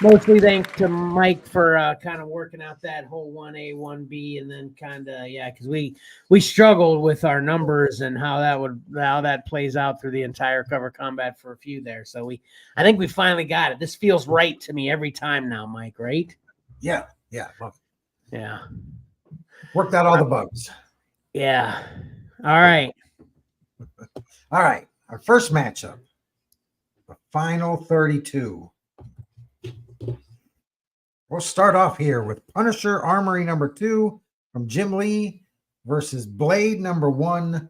Mostly thanks to Mike for kind of working out that whole 1A, 1B, and then kind of because we struggled with our numbers and how that plays out through the entire cover combat for a few there. So I think we finally got it. This feels right to me every time now, Mike. Right? Yeah. Love it. Yeah. Worked out all the bugs. Yeah. All right. All right. Our first matchup, the final 32. We'll start off here with Punisher Armory number 2 from Jim Lee versus Blade number 1,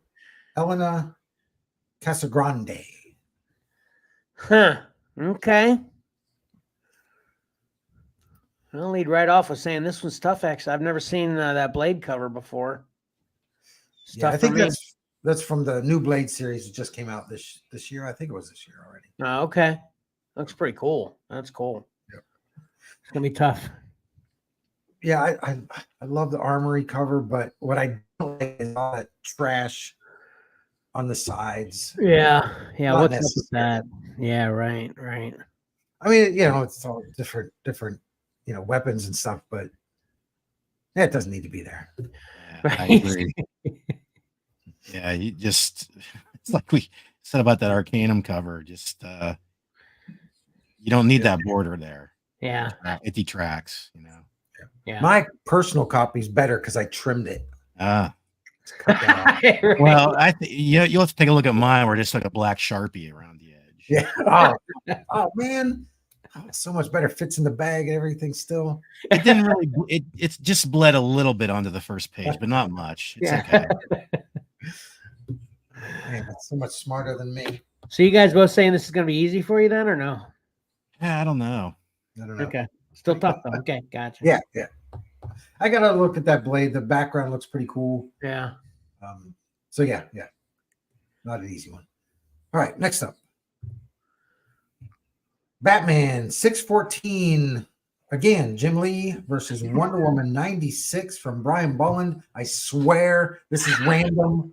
Elena Casagrande. Huh. Okay. I'll lead right off with saying this one's tough. Actually, I've never seen that Blade cover before. Yeah, I think that's from the new Blade series that just came out this year. I think it was this year already. Oh, okay. Looks pretty cool. That's cool. Yep. It's gonna be tough. Yeah, I love the Armory cover, but what I don't like is all that trash on the sides. Yeah. Not What's up with that? Yeah, right. I mean, it's all different, weapons and stuff, but it doesn't need to be there. Yeah, Right. I agree. Yeah, it's like we said about that Arcanum cover. Just you don't need that border there. Yeah. It detracts, Yeah. My personal copy is better because I trimmed it. Ah. Right. Well, I think you'll have to take a look at mine where just like a black Sharpie around the edge. Yeah. Oh man. So much better. Fits in the bag and everything still. It didn't really it's just bled a little bit onto the first page, but not much. It's okay. Man, that's so much smarter than me. So you guys both saying this is gonna be easy for you then, or no? Yeah, I don't know. Okay. Still tough though. Okay, gotcha. Yeah. I gotta look at that Blade. The background looks pretty cool. Yeah. So yeah. Not an easy one. All right, next up. Batman 614. Again, Jim Lee versus Wonder Woman 96 from Brian Bolland. I swear this is random.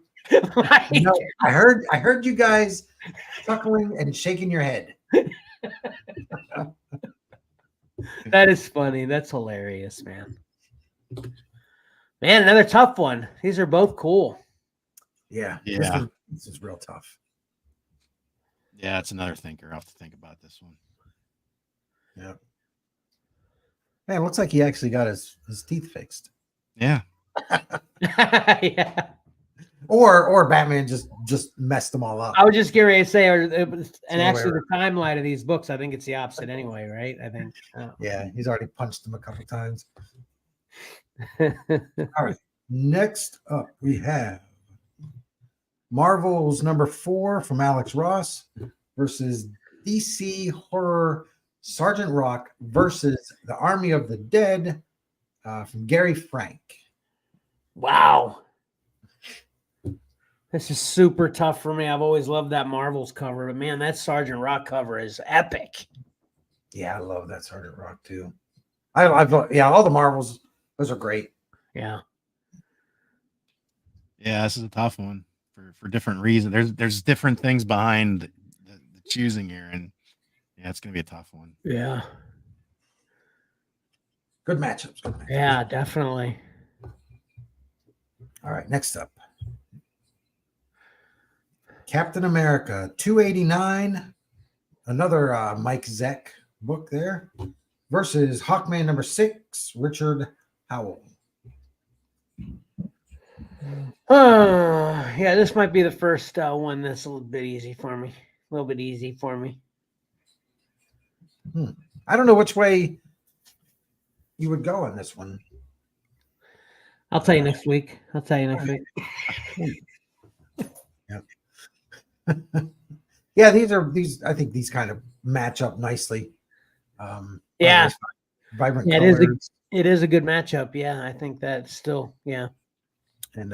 Right. I heard you guys chuckling and shaking your head. That is funny. That's hilarious, man. Man, another tough one. These are both cool. Yeah. This is real tough. Yeah, it's another thinker. I'll have to think about this one. Yep. Man, it looks like he actually got his teeth fixed. Yeah. Yeah. Or Batman just messed them all up. I was just curious to say, actually the timeline of these books, I think it's the opposite anyway, right? I think. Yeah, he's already punched them a couple times. All right. Next up, we have Marvel's number 4 from Alex Ross versus DC Horror Sergeant Rock versus the Army of the Dead from Gary Frank. Wow. This is super tough for me. I've always loved that Marvel's cover, but man, that Sergeant Rock cover is epic. Yeah, I love that Sergeant Rock too. Yeah, all the Marvels, those are great. Yeah. Yeah, this is a tough one for different reasons. There's different things behind the choosing here, and yeah, it's gonna be a tough one. Yeah. Good matchups. Good matchups. Yeah, definitely. All right, next up. Captain America 289. Another Mike Zeck book there. Versus Hawkman number 6, Richard Howell. Yeah, this might be the first one that's a little bit easy for me. A little bit easy for me. I don't know which way you would go on this one. I'll tell you next week. Yeah, these. I think these kind of match up nicely. Yeah, vibrant yeah, colors. It is a good matchup. Yeah, I think that's still And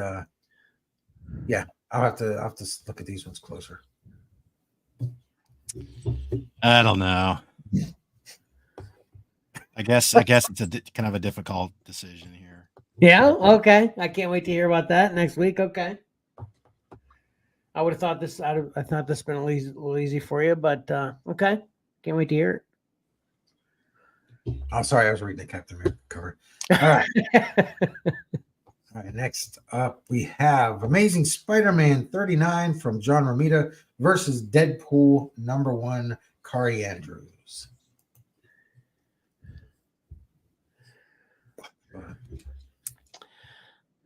yeah, I'll have to look at these ones closer. I don't know. I guess it's kind of a difficult decision here. Yeah. Okay. I can't wait to hear about that next week. Okay. I would have thought this. I thought this been a little easy for you, but okay. Can't wait to hear it. Oh, sorry, I was reading the Captain America cover. All right. All right, next up we have Amazing Spider-Man 39 from John Romita versus Deadpool number 1, Kari Andrews.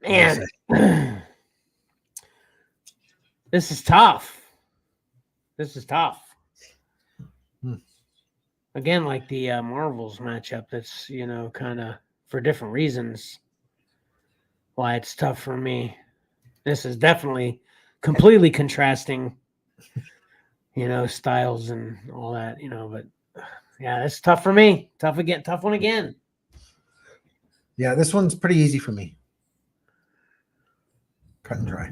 Man, this is tough. Again, like the Marvels matchup, that's kind of for different reasons why it's tough for me. This is definitely completely contrasting, styles and all that, but yeah, it's tough for me. Tough one again. Yeah, this one's pretty easy for me. Cut and dry.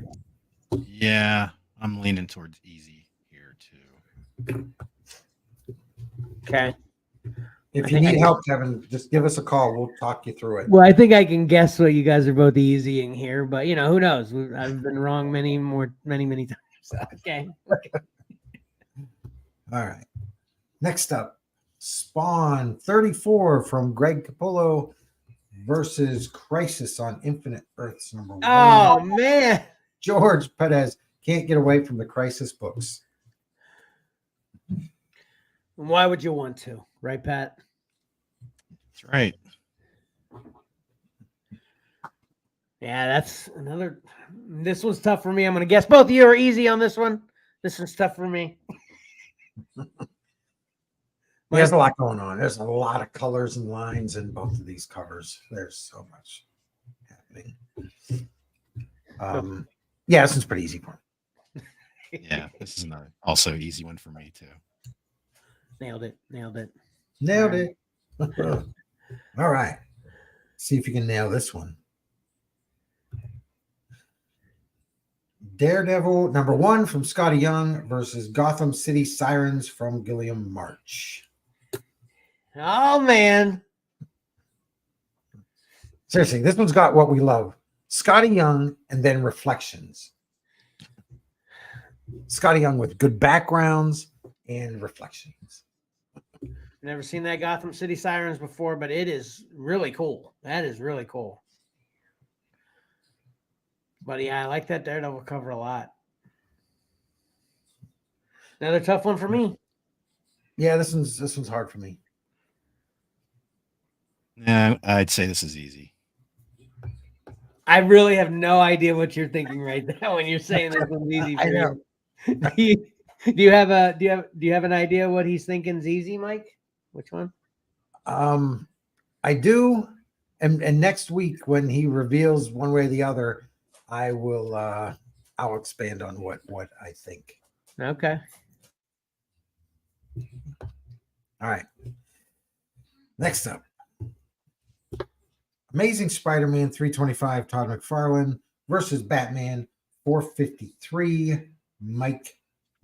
Yeah, I'm leaning towards easy here too. Okay. If you need help, Kevin, just give us a call. We'll talk you through it. Well, I think I can guess what you guys are both easying here, but who knows? I've been wrong many times. Okay. All right. Next up, Spawn 34 from Greg Capullo versus Crisis on Infinite Earths number 1. Oh man, George Perez can't get away from the Crisis books. Why would you want to, right, Pat? That's right. Yeah, that's another. This one's tough for me. I'm going to guess both of you are easy on this one. This one's tough for me. There's a lot going on. There's a lot of colors and lines in both of these covers. There's so much happening. Yeah, this one's pretty easy for me. Yeah, this is another also easy one for me too. Nailed it. All right. See if you can nail this one. Daredevil number 1 from Scotty Young versus Gotham City Sirens from Gilliam March. Oh man. Seriously, this one's got what we love. Scotty Young and then reflections. Scotty Young with good backgrounds and reflections. Never seen that Gotham City Sirens before, but it is really cool. That is really cool. But yeah, I like that Daredevil cover a lot. Another tough one for me. Yeah, this one's hard for me. Yeah, I'd say this is easy. I really have no idea what you're thinking right now when you're saying this one's easy for you. Do you have an idea what he's thinking is easy, Mike? Which one? I do, and next week when he reveals one way or the other, I'll expand on what I think. Okay. All right. Next up, Amazing Spider-Man 325, Todd McFarlane versus Batman 453, Mike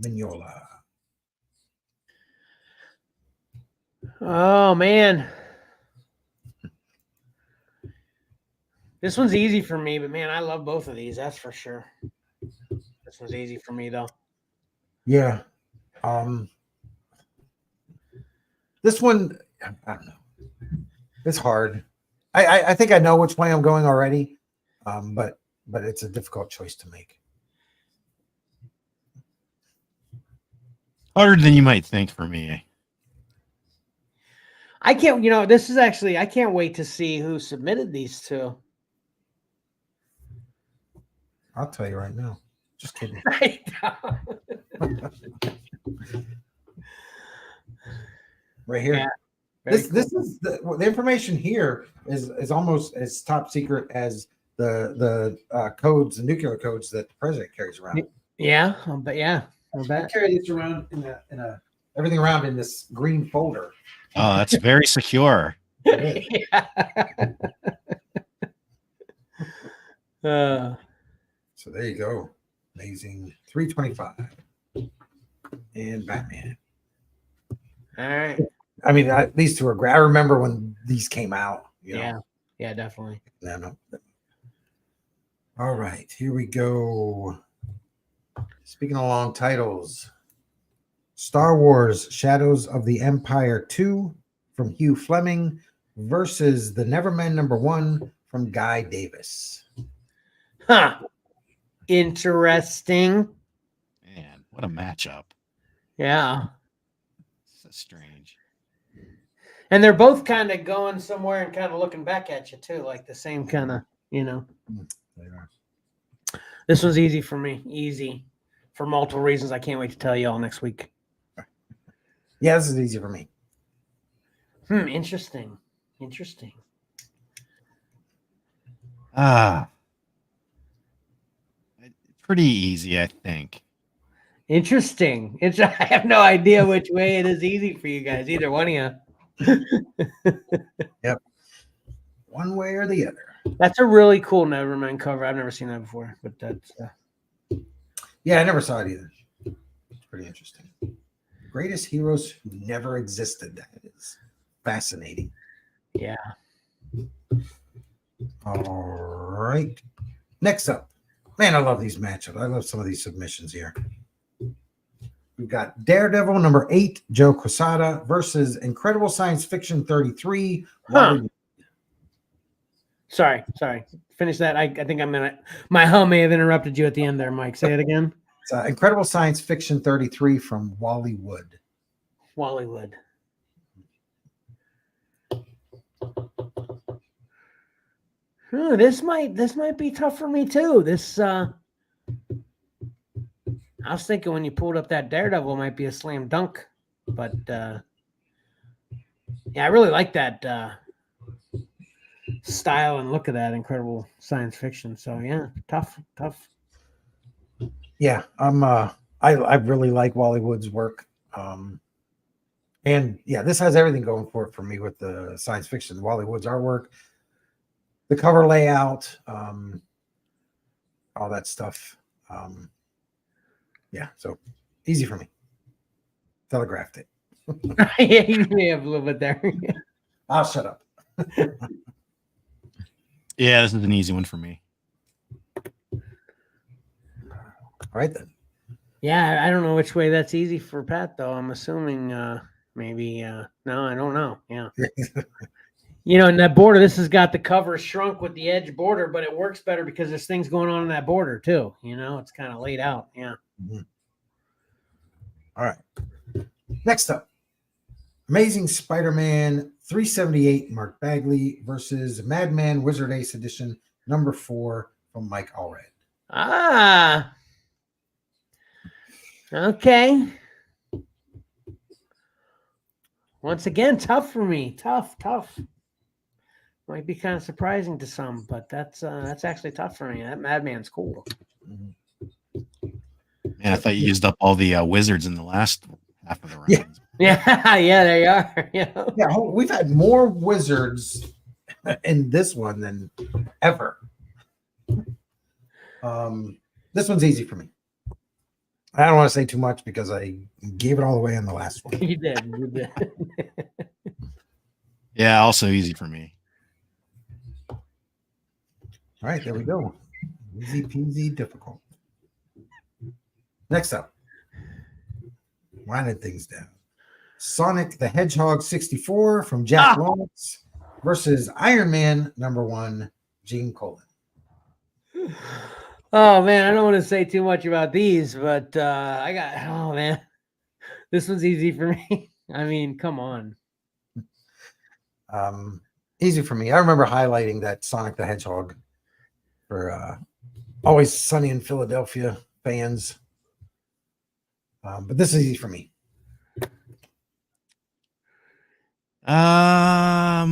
Mignola. Oh man. This one's easy for me, but man, I love both of these. That's for sure. This one's easy for me though. Yeah. This one, I don't know. It's hard. I think I know which way I'm going already. But it's a difficult choice to make. Harder than you might think for me. I can't, this is actually, I can't wait to see who submitted these two. I'll tell you right now. Just kidding. Right here. Yeah, this is the information here is almost as top secret as the codes, the nuclear codes that the president carries around. Yeah, but yeah, I bet. Carry this around in a everything around in this green folder. Oh, that's very secure. Yeah. So there you go. Amazing. 325 and Batman. All right. I mean, these two are great. I remember when these came out. Yeah, definitely. Yeah, no. All right, here we go. Speaking of long titles, Star Wars Shadows of the Empire 2 from Hugh Fleming versus The Neverman #1 from Guy Davis. Huh. Interesting. Man, what a matchup. Yeah. So strange. And they're both kind of going somewhere and kind of looking back at you too, like the same kind of, This one's easy for me. Easy. For multiple reasons. I can't wait to tell you all next week. Yeah, this is easy for me. Interesting. Pretty easy, I think. Interesting. I have no idea which way it is easy for you guys. Either one of you. Yep. One way or the other. That's a really cool Nevermind cover. I've never seen that before, but that's yeah, I never saw it either. It's pretty interesting. Greatest heroes who never existed. That is fascinating. Yeah. All right. Next up. Man, I love these matchups. I love some of these submissions here. We've got Daredevil #8, Joe Quesada versus Incredible Science Fiction 33. Sorry. Finish that. I think my hum may have interrupted you at the end there, Mike. Say it again. It's Incredible Science Fiction 33 from Wally Wood. This might be tough for me too. I was thinking when you pulled up that Daredevil, it might be a slam dunk, but yeah, I really like that style and look of that Incredible Science Fiction. So yeah, tough. Yeah, I really like Wally Wood's work. And yeah, this has everything going for it for me with the science fiction, Wally Wood's artwork, the cover layout, all that stuff. Yeah, so easy for me. Telegraphed it. Yeah, you may have a little bit there. I'll shut up. Yeah, this is an easy one for me. All right then. Yeah, I don't know which way that's easy for Pat though. I'm assuming maybe no, I don't know. Yeah. In that border, this has got the cover shrunk with the edge border, but it works better because there's things going on in that border too. It's kind of laid out. Yeah. Mm-hmm. All right. Next up, Amazing Spider-Man 378, Mark Bagley versus Madman Wizard Ace Edition #4 from Mike Allred. Okay. Once again, tough for me. Tough. Might be kind of surprising to some, but that's actually tough for me. That Madman's cool. Mm-hmm. Man, I thought you used up all the wizards in the last half of the round. Yeah, they are. Yeah, we've had more wizards in this one than ever. This one's easy for me. I don't want to say too much because I gave it all away in the last one. You did. Yeah, also easy for me. All right, there we go. Easy peasy difficult. Next up, winding things down. Sonic the Hedgehog 64 from Jack Lawrence versus Iron Man #1, Gene Colan. Oh man, I don't want to say too much about these, but oh man, this one's easy for me. I mean, come on. Easy for me. I remember highlighting that Sonic the Hedgehog for Always Sunny in Philadelphia fans. But this is easy for me. I'll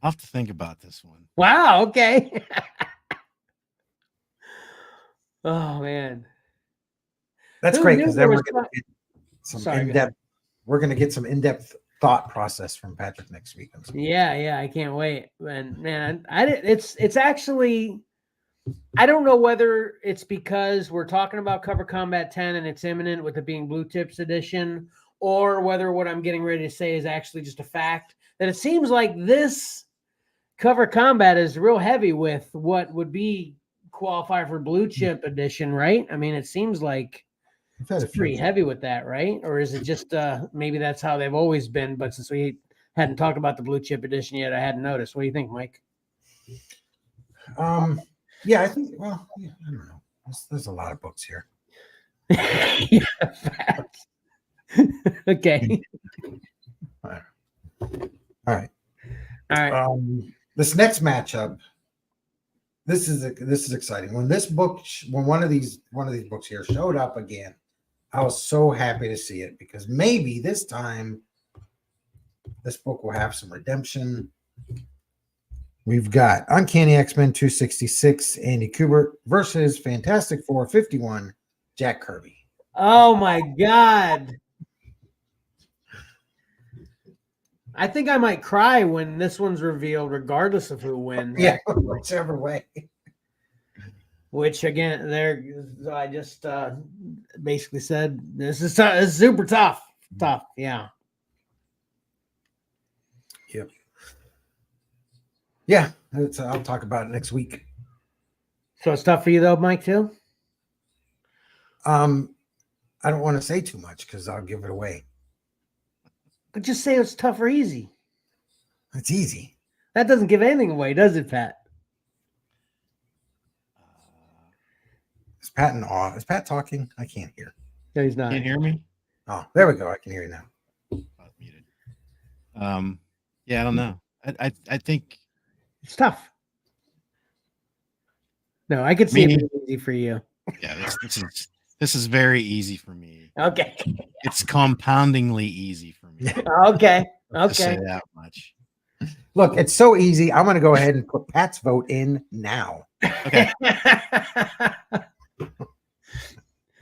have to think about this one. Wow. Okay. Oh man, That's great because then we're going to get some in-depth. We're going to get some in-depth thought process from Patrick next week. Yeah, I can't wait. And man, it's actually, I don't know whether it's because we're talking about Cover Combat 10 and it's imminent with it being Blue Tips edition, or whether what I'm getting ready to say is actually just a fact that it seems like this Cover Combat is real heavy with what would be qualify for Blue Chip edition, right? I mean, it seems like it's pretty heavy with that, right? Or is it just maybe that's how they've always been, but since we hadn't talked about the Blue Chip edition yet, I hadn't noticed. What do you think, Mike? Yeah, I think, well, yeah, I don't know. There's a lot of books here. Okay. All right. This next matchup, this is exciting. When one of these books here showed up again, I was so happy to see it because maybe this time this book will have some redemption. We've got Uncanny X-Men 266, Andy Kubert versus Fantastic Four 51, Jack Kirby. Oh my God. I think I might cry when this one's revealed, regardless of who wins. Yeah, whichever way. Which again, I just basically said this is super tough. Tough, yeah. Yep. Yeah, I'll talk about it next week. So it's tough for you though, Mike, too? I don't want to say too much because I'll give it away. But just say it's tough or easy. It's easy. That doesn't give anything away, does it, Pat? Is Pat in awe? Is Pat talking? I can't hear. No, he's not. Can't hear me? Oh, there we go. I can hear you now. Muted. Yeah, I don't know. I think it's tough. No, I could see it being easy for you. Yeah, this is very easy for me. Okay. It's compoundingly easy for me. Okay. To say that much. Look, it's so easy. I'm going to go ahead and put Pat's vote in now. Okay.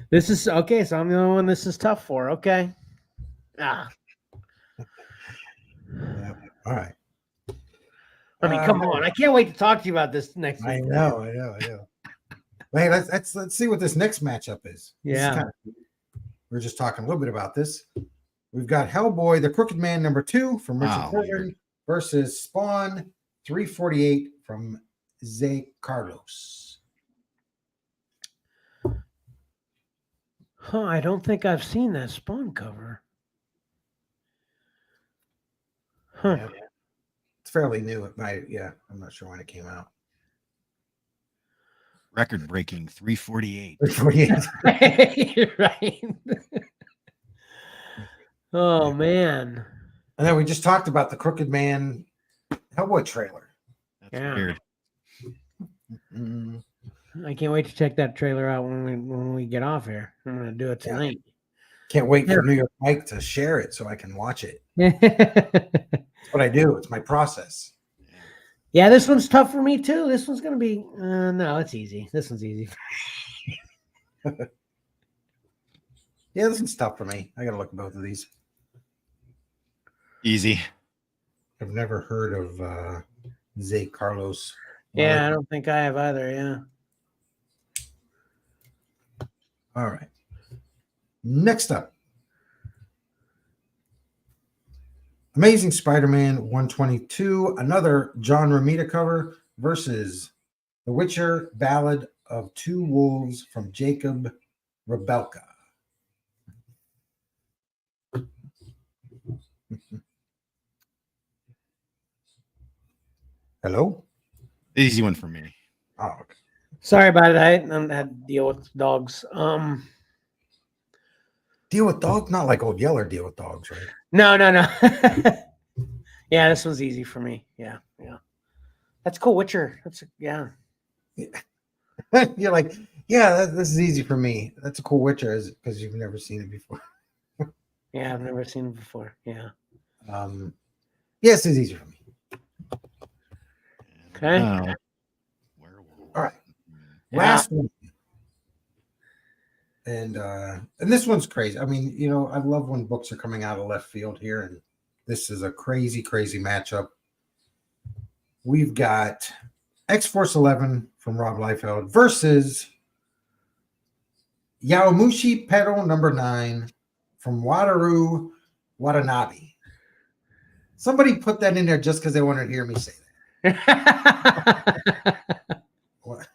This is okay. So I'm the only one this is tough for. Okay. Yeah. All right. I mean, come on. I can't wait to talk to you about this next week. I know. Hey, let's see what this next matchup is. Yeah. We're just talking a little bit about this. We've got Hellboy, the Crooked Man #2 from Richard Curran versus Spawn 348 from Zé Carlos. Huh, I don't think I've seen that Spawn cover. Huh. Yeah. It's fairly new. I'm not sure when it came out. Record-breaking 348. 348. Right. Oh, man. And then we just talked about the Crooked Man Hellboy trailer. That's weird. I can't wait to check that trailer out when we get off here. I'm going to do it tonight. Can't wait for New York Mike to share it so I can watch it. That's what I do. It's my process. Yeah, this one's tough for me too. This one's going to be no, it's easy. This one's easy. Yeah, this one's tough for me. I got to look at both of these. Easy. I've never heard of Zé Carlos. Yeah, I don't think I have either. Yeah. All right. Next up, Amazing Spider-Man 122, another John Romita cover versus The Witcher Ballad of Two Wolves from Jacob Rebelka. Hello? Easy one for me. Oh, okay. Sorry about it. I had to deal with dogs. Deal with dogs? Not like Old Yeller deal with dogs, right? No. Yeah, this one's easy for me. Yeah. That's cool. Witcher. Yeah. You're like, yeah, this is easy for me. That's a cool Witcher because you've never seen it before. Yeah, I've never seen it before. Yeah. Yes, it's easy for me. Okay. All right. Yeah. Last one. And this one's crazy. I mean, I love when books are coming out of left field here, and this is a crazy, crazy matchup. We've got X-Force 11 from Rob Liefeld versus Yaomushi Pedal number 9 from Wataru Watanabe. Somebody put that in there just because they wanted to hear me say that. What?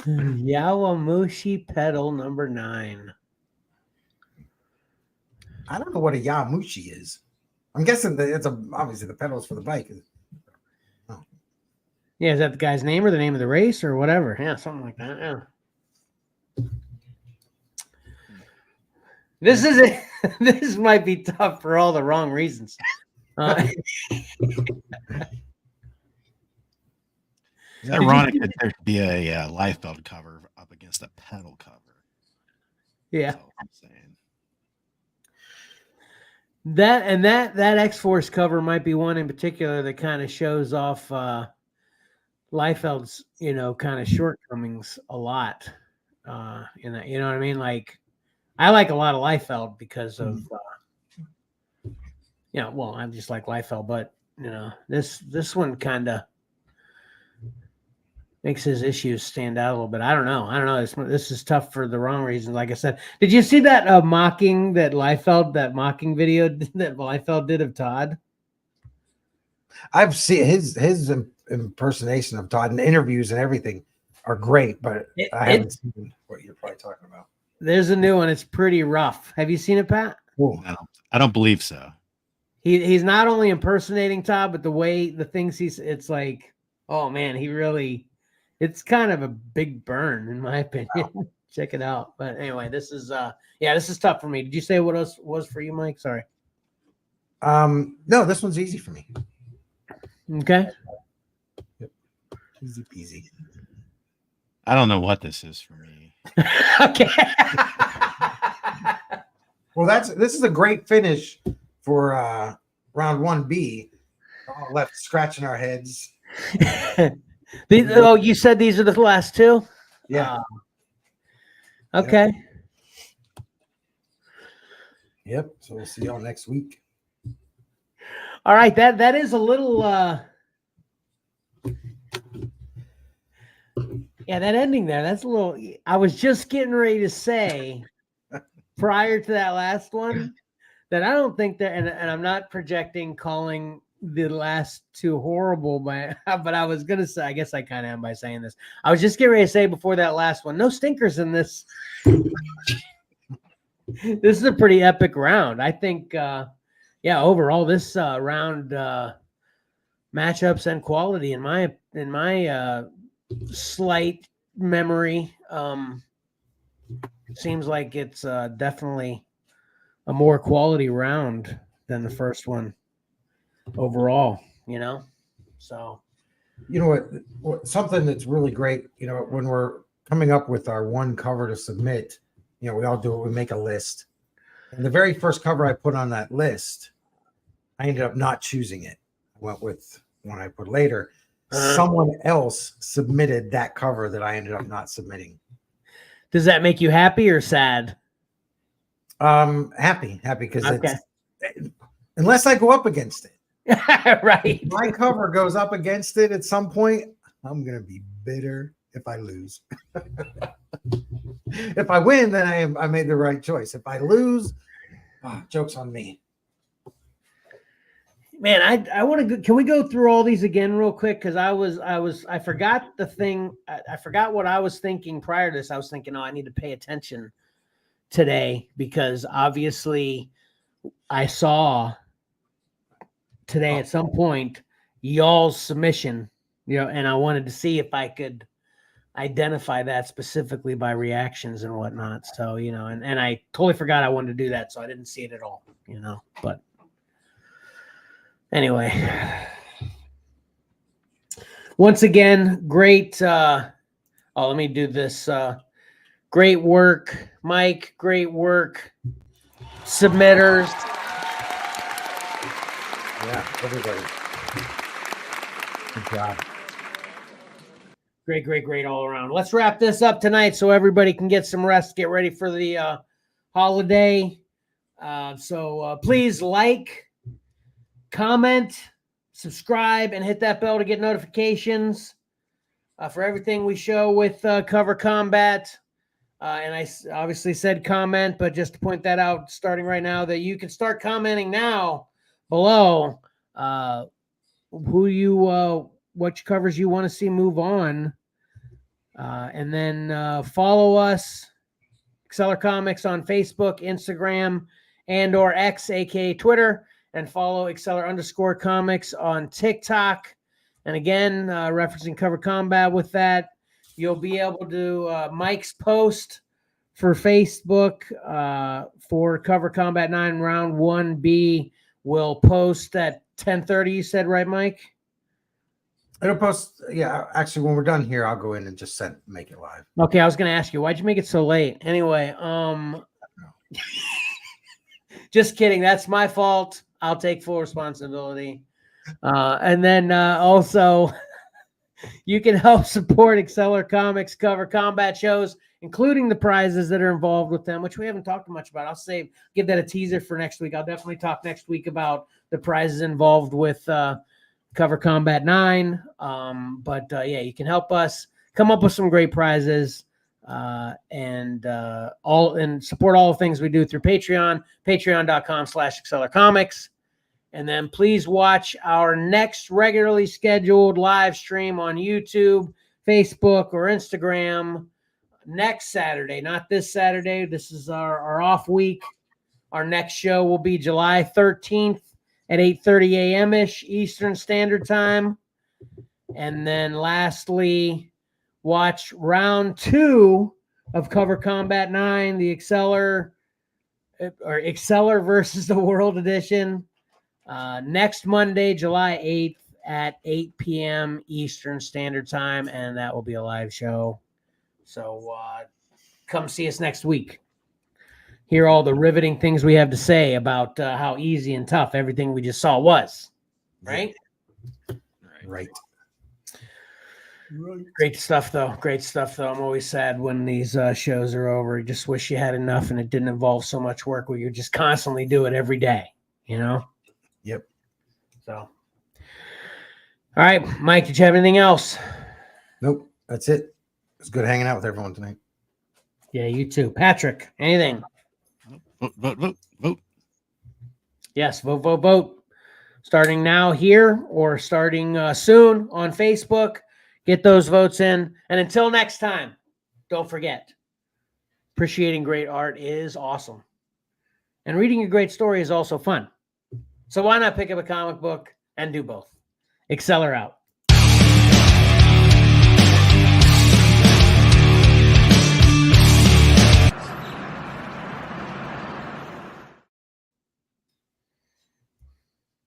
Yawamushi pedal number 9. I don't know what a Yamushi is. I'm guessing that it's obviously the pedals for the bike. Oh. Yeah, is that the guy's name or the name of the race or whatever? Yeah, something like that. Yeah. This is it. This might be tough for all the wrong reasons. It's ironic that there'd be a Liefeld cover up against a pedal cover. Yeah. That's all I'm saying. That X-Force cover might be one in particular that kind of shows off Liefeld's, kind of shortcomings a lot. You know what I mean? Like, I like a lot of Liefeld because of, well, I'm just like Liefeld, but this one kind of makes his issues stand out a little bit. I don't know. This is tough for the wrong reasons. Like I said, did you see that that mocking video that Liefeld did of Todd? I've seen his impersonation of Todd and interviews and everything are great, but I haven't seen what you're probably talking about. There's a new one. It's pretty rough. Have you seen it, Pat? Cool. I don't believe so. He's not only impersonating Todd, but the things it's like, oh man, it's kind of a big burn in my opinion. Wow. Check it out. But anyway, this is tough for me. Did you say what else was for you, Mike? Sorry. No, this one's easy for me. Okay. Yep. Easy peasy. I don't know what this is for me. Okay. Well, this is a great finish for round 1B. All left scratching our heads. You said these are the last two? Yeah. Okay. Yep. So we'll see y'all next week. All right. That is a little that ending there. That's a little. I was just getting ready to say prior to that last one that I don't think that, and I'm not projecting calling the last two horrible, but I was gonna say, I guess I kind of am by saying this. I was just getting ready to say before that last one, no stinkers in this. This is a pretty epic round. I think, overall this round matchups and quality in my slight memory seems like it's definitely a more quality round than the first one overall, so what something that's really great, when we're coming up with our one cover to submit, we all do it, we make a list, and the very first cover I put on that list, I ended up not choosing it. I went with one I put later. Someone else submitted that cover that I ended up not submitting. Does that make you happy or sad? Happy because it's, unless I go up against it. Right. If my cover goes up against it at some point, I'm gonna be bitter if I lose. If I win, then I made the right choice. If I lose, joke's on me. Man, I want to. Can we go through all these again real quick? Because I forgot the thing. I forgot what I was thinking prior to this. I was thinking, oh, I need to pay attention today because obviously I saw today at some point y'all's submission, and I wanted to see if I could identify that specifically by reactions and whatnot. So, and I totally forgot I wanted to do that. So I didn't see it at all, but anyway, once again, great. Let me do this. Great work, Mike. Great work, submitters. Yeah, everybody. Good job. Great all around. Let's wrap this up tonight so everybody can get some rest, get ready for the holiday. So please like, comment, subscribe, and hit that bell to get notifications for everything we show with Cover Combat. And I obviously said comment, but just to point that out starting right now that you can start commenting now below what covers you want to see move on. And then follow us, Xcellar Comics, on Facebook, Instagram, and or X, aka Twitter, and follow Xcellar_Comics on TikTok. And again, referencing Cover Combat with that, you'll be able to Mike's post for Facebook for Cover Combat 9 Round 1B will post at 10:30. You said, right, Mike? It'll post. Yeah, actually, when we're done here, I'll go in and just make it live. Okay, I was going to ask you, why'd you make it so late? Anyway, just kidding. That's my fault. I'll take full responsibility. And then also, you can help support Xcellar Comics Cover Combat shows, including the prizes that are involved with them, which we haven't talked much about. I'll give that a teaser for next week. I'll definitely talk next week about the prizes involved with Cover Combat 9. But yeah, you can help us come up with some great prizes and support all the things we do through Patreon, patreon.com/XcellarComics. And then please watch our next regularly scheduled live stream on YouTube, Facebook, or Instagram next Saturday. Not this Saturday. This is our off week. Our next show will be July 13th at 8:30 a.m.-ish Eastern Standard Time. And then lastly, watch round 2 of Cover Combat 9, the Xcellar versus the World Edition. Next Monday, July 8th at 8 p.m. Eastern Standard Time, and that will be a live show. So come see us next week. Hear all the riveting things we have to say about how easy and tough everything we just saw was. Right? Right. Great stuff, though. I'm always sad when these shows are over. I just wish you had enough and it didn't involve so much work where you just constantly do it every day, Yep. So, all right, Mike, did you have anything else? Nope. That's it. It's good hanging out with everyone tonight. Yeah, you too. Patrick, anything? Vote. Yes, vote. Starting now here or starting soon on Facebook. Get those votes in. And until next time, don't forget, appreciating great art is awesome. And reading a great story is also fun. So why not pick up a comic book and do both? Xcellar out.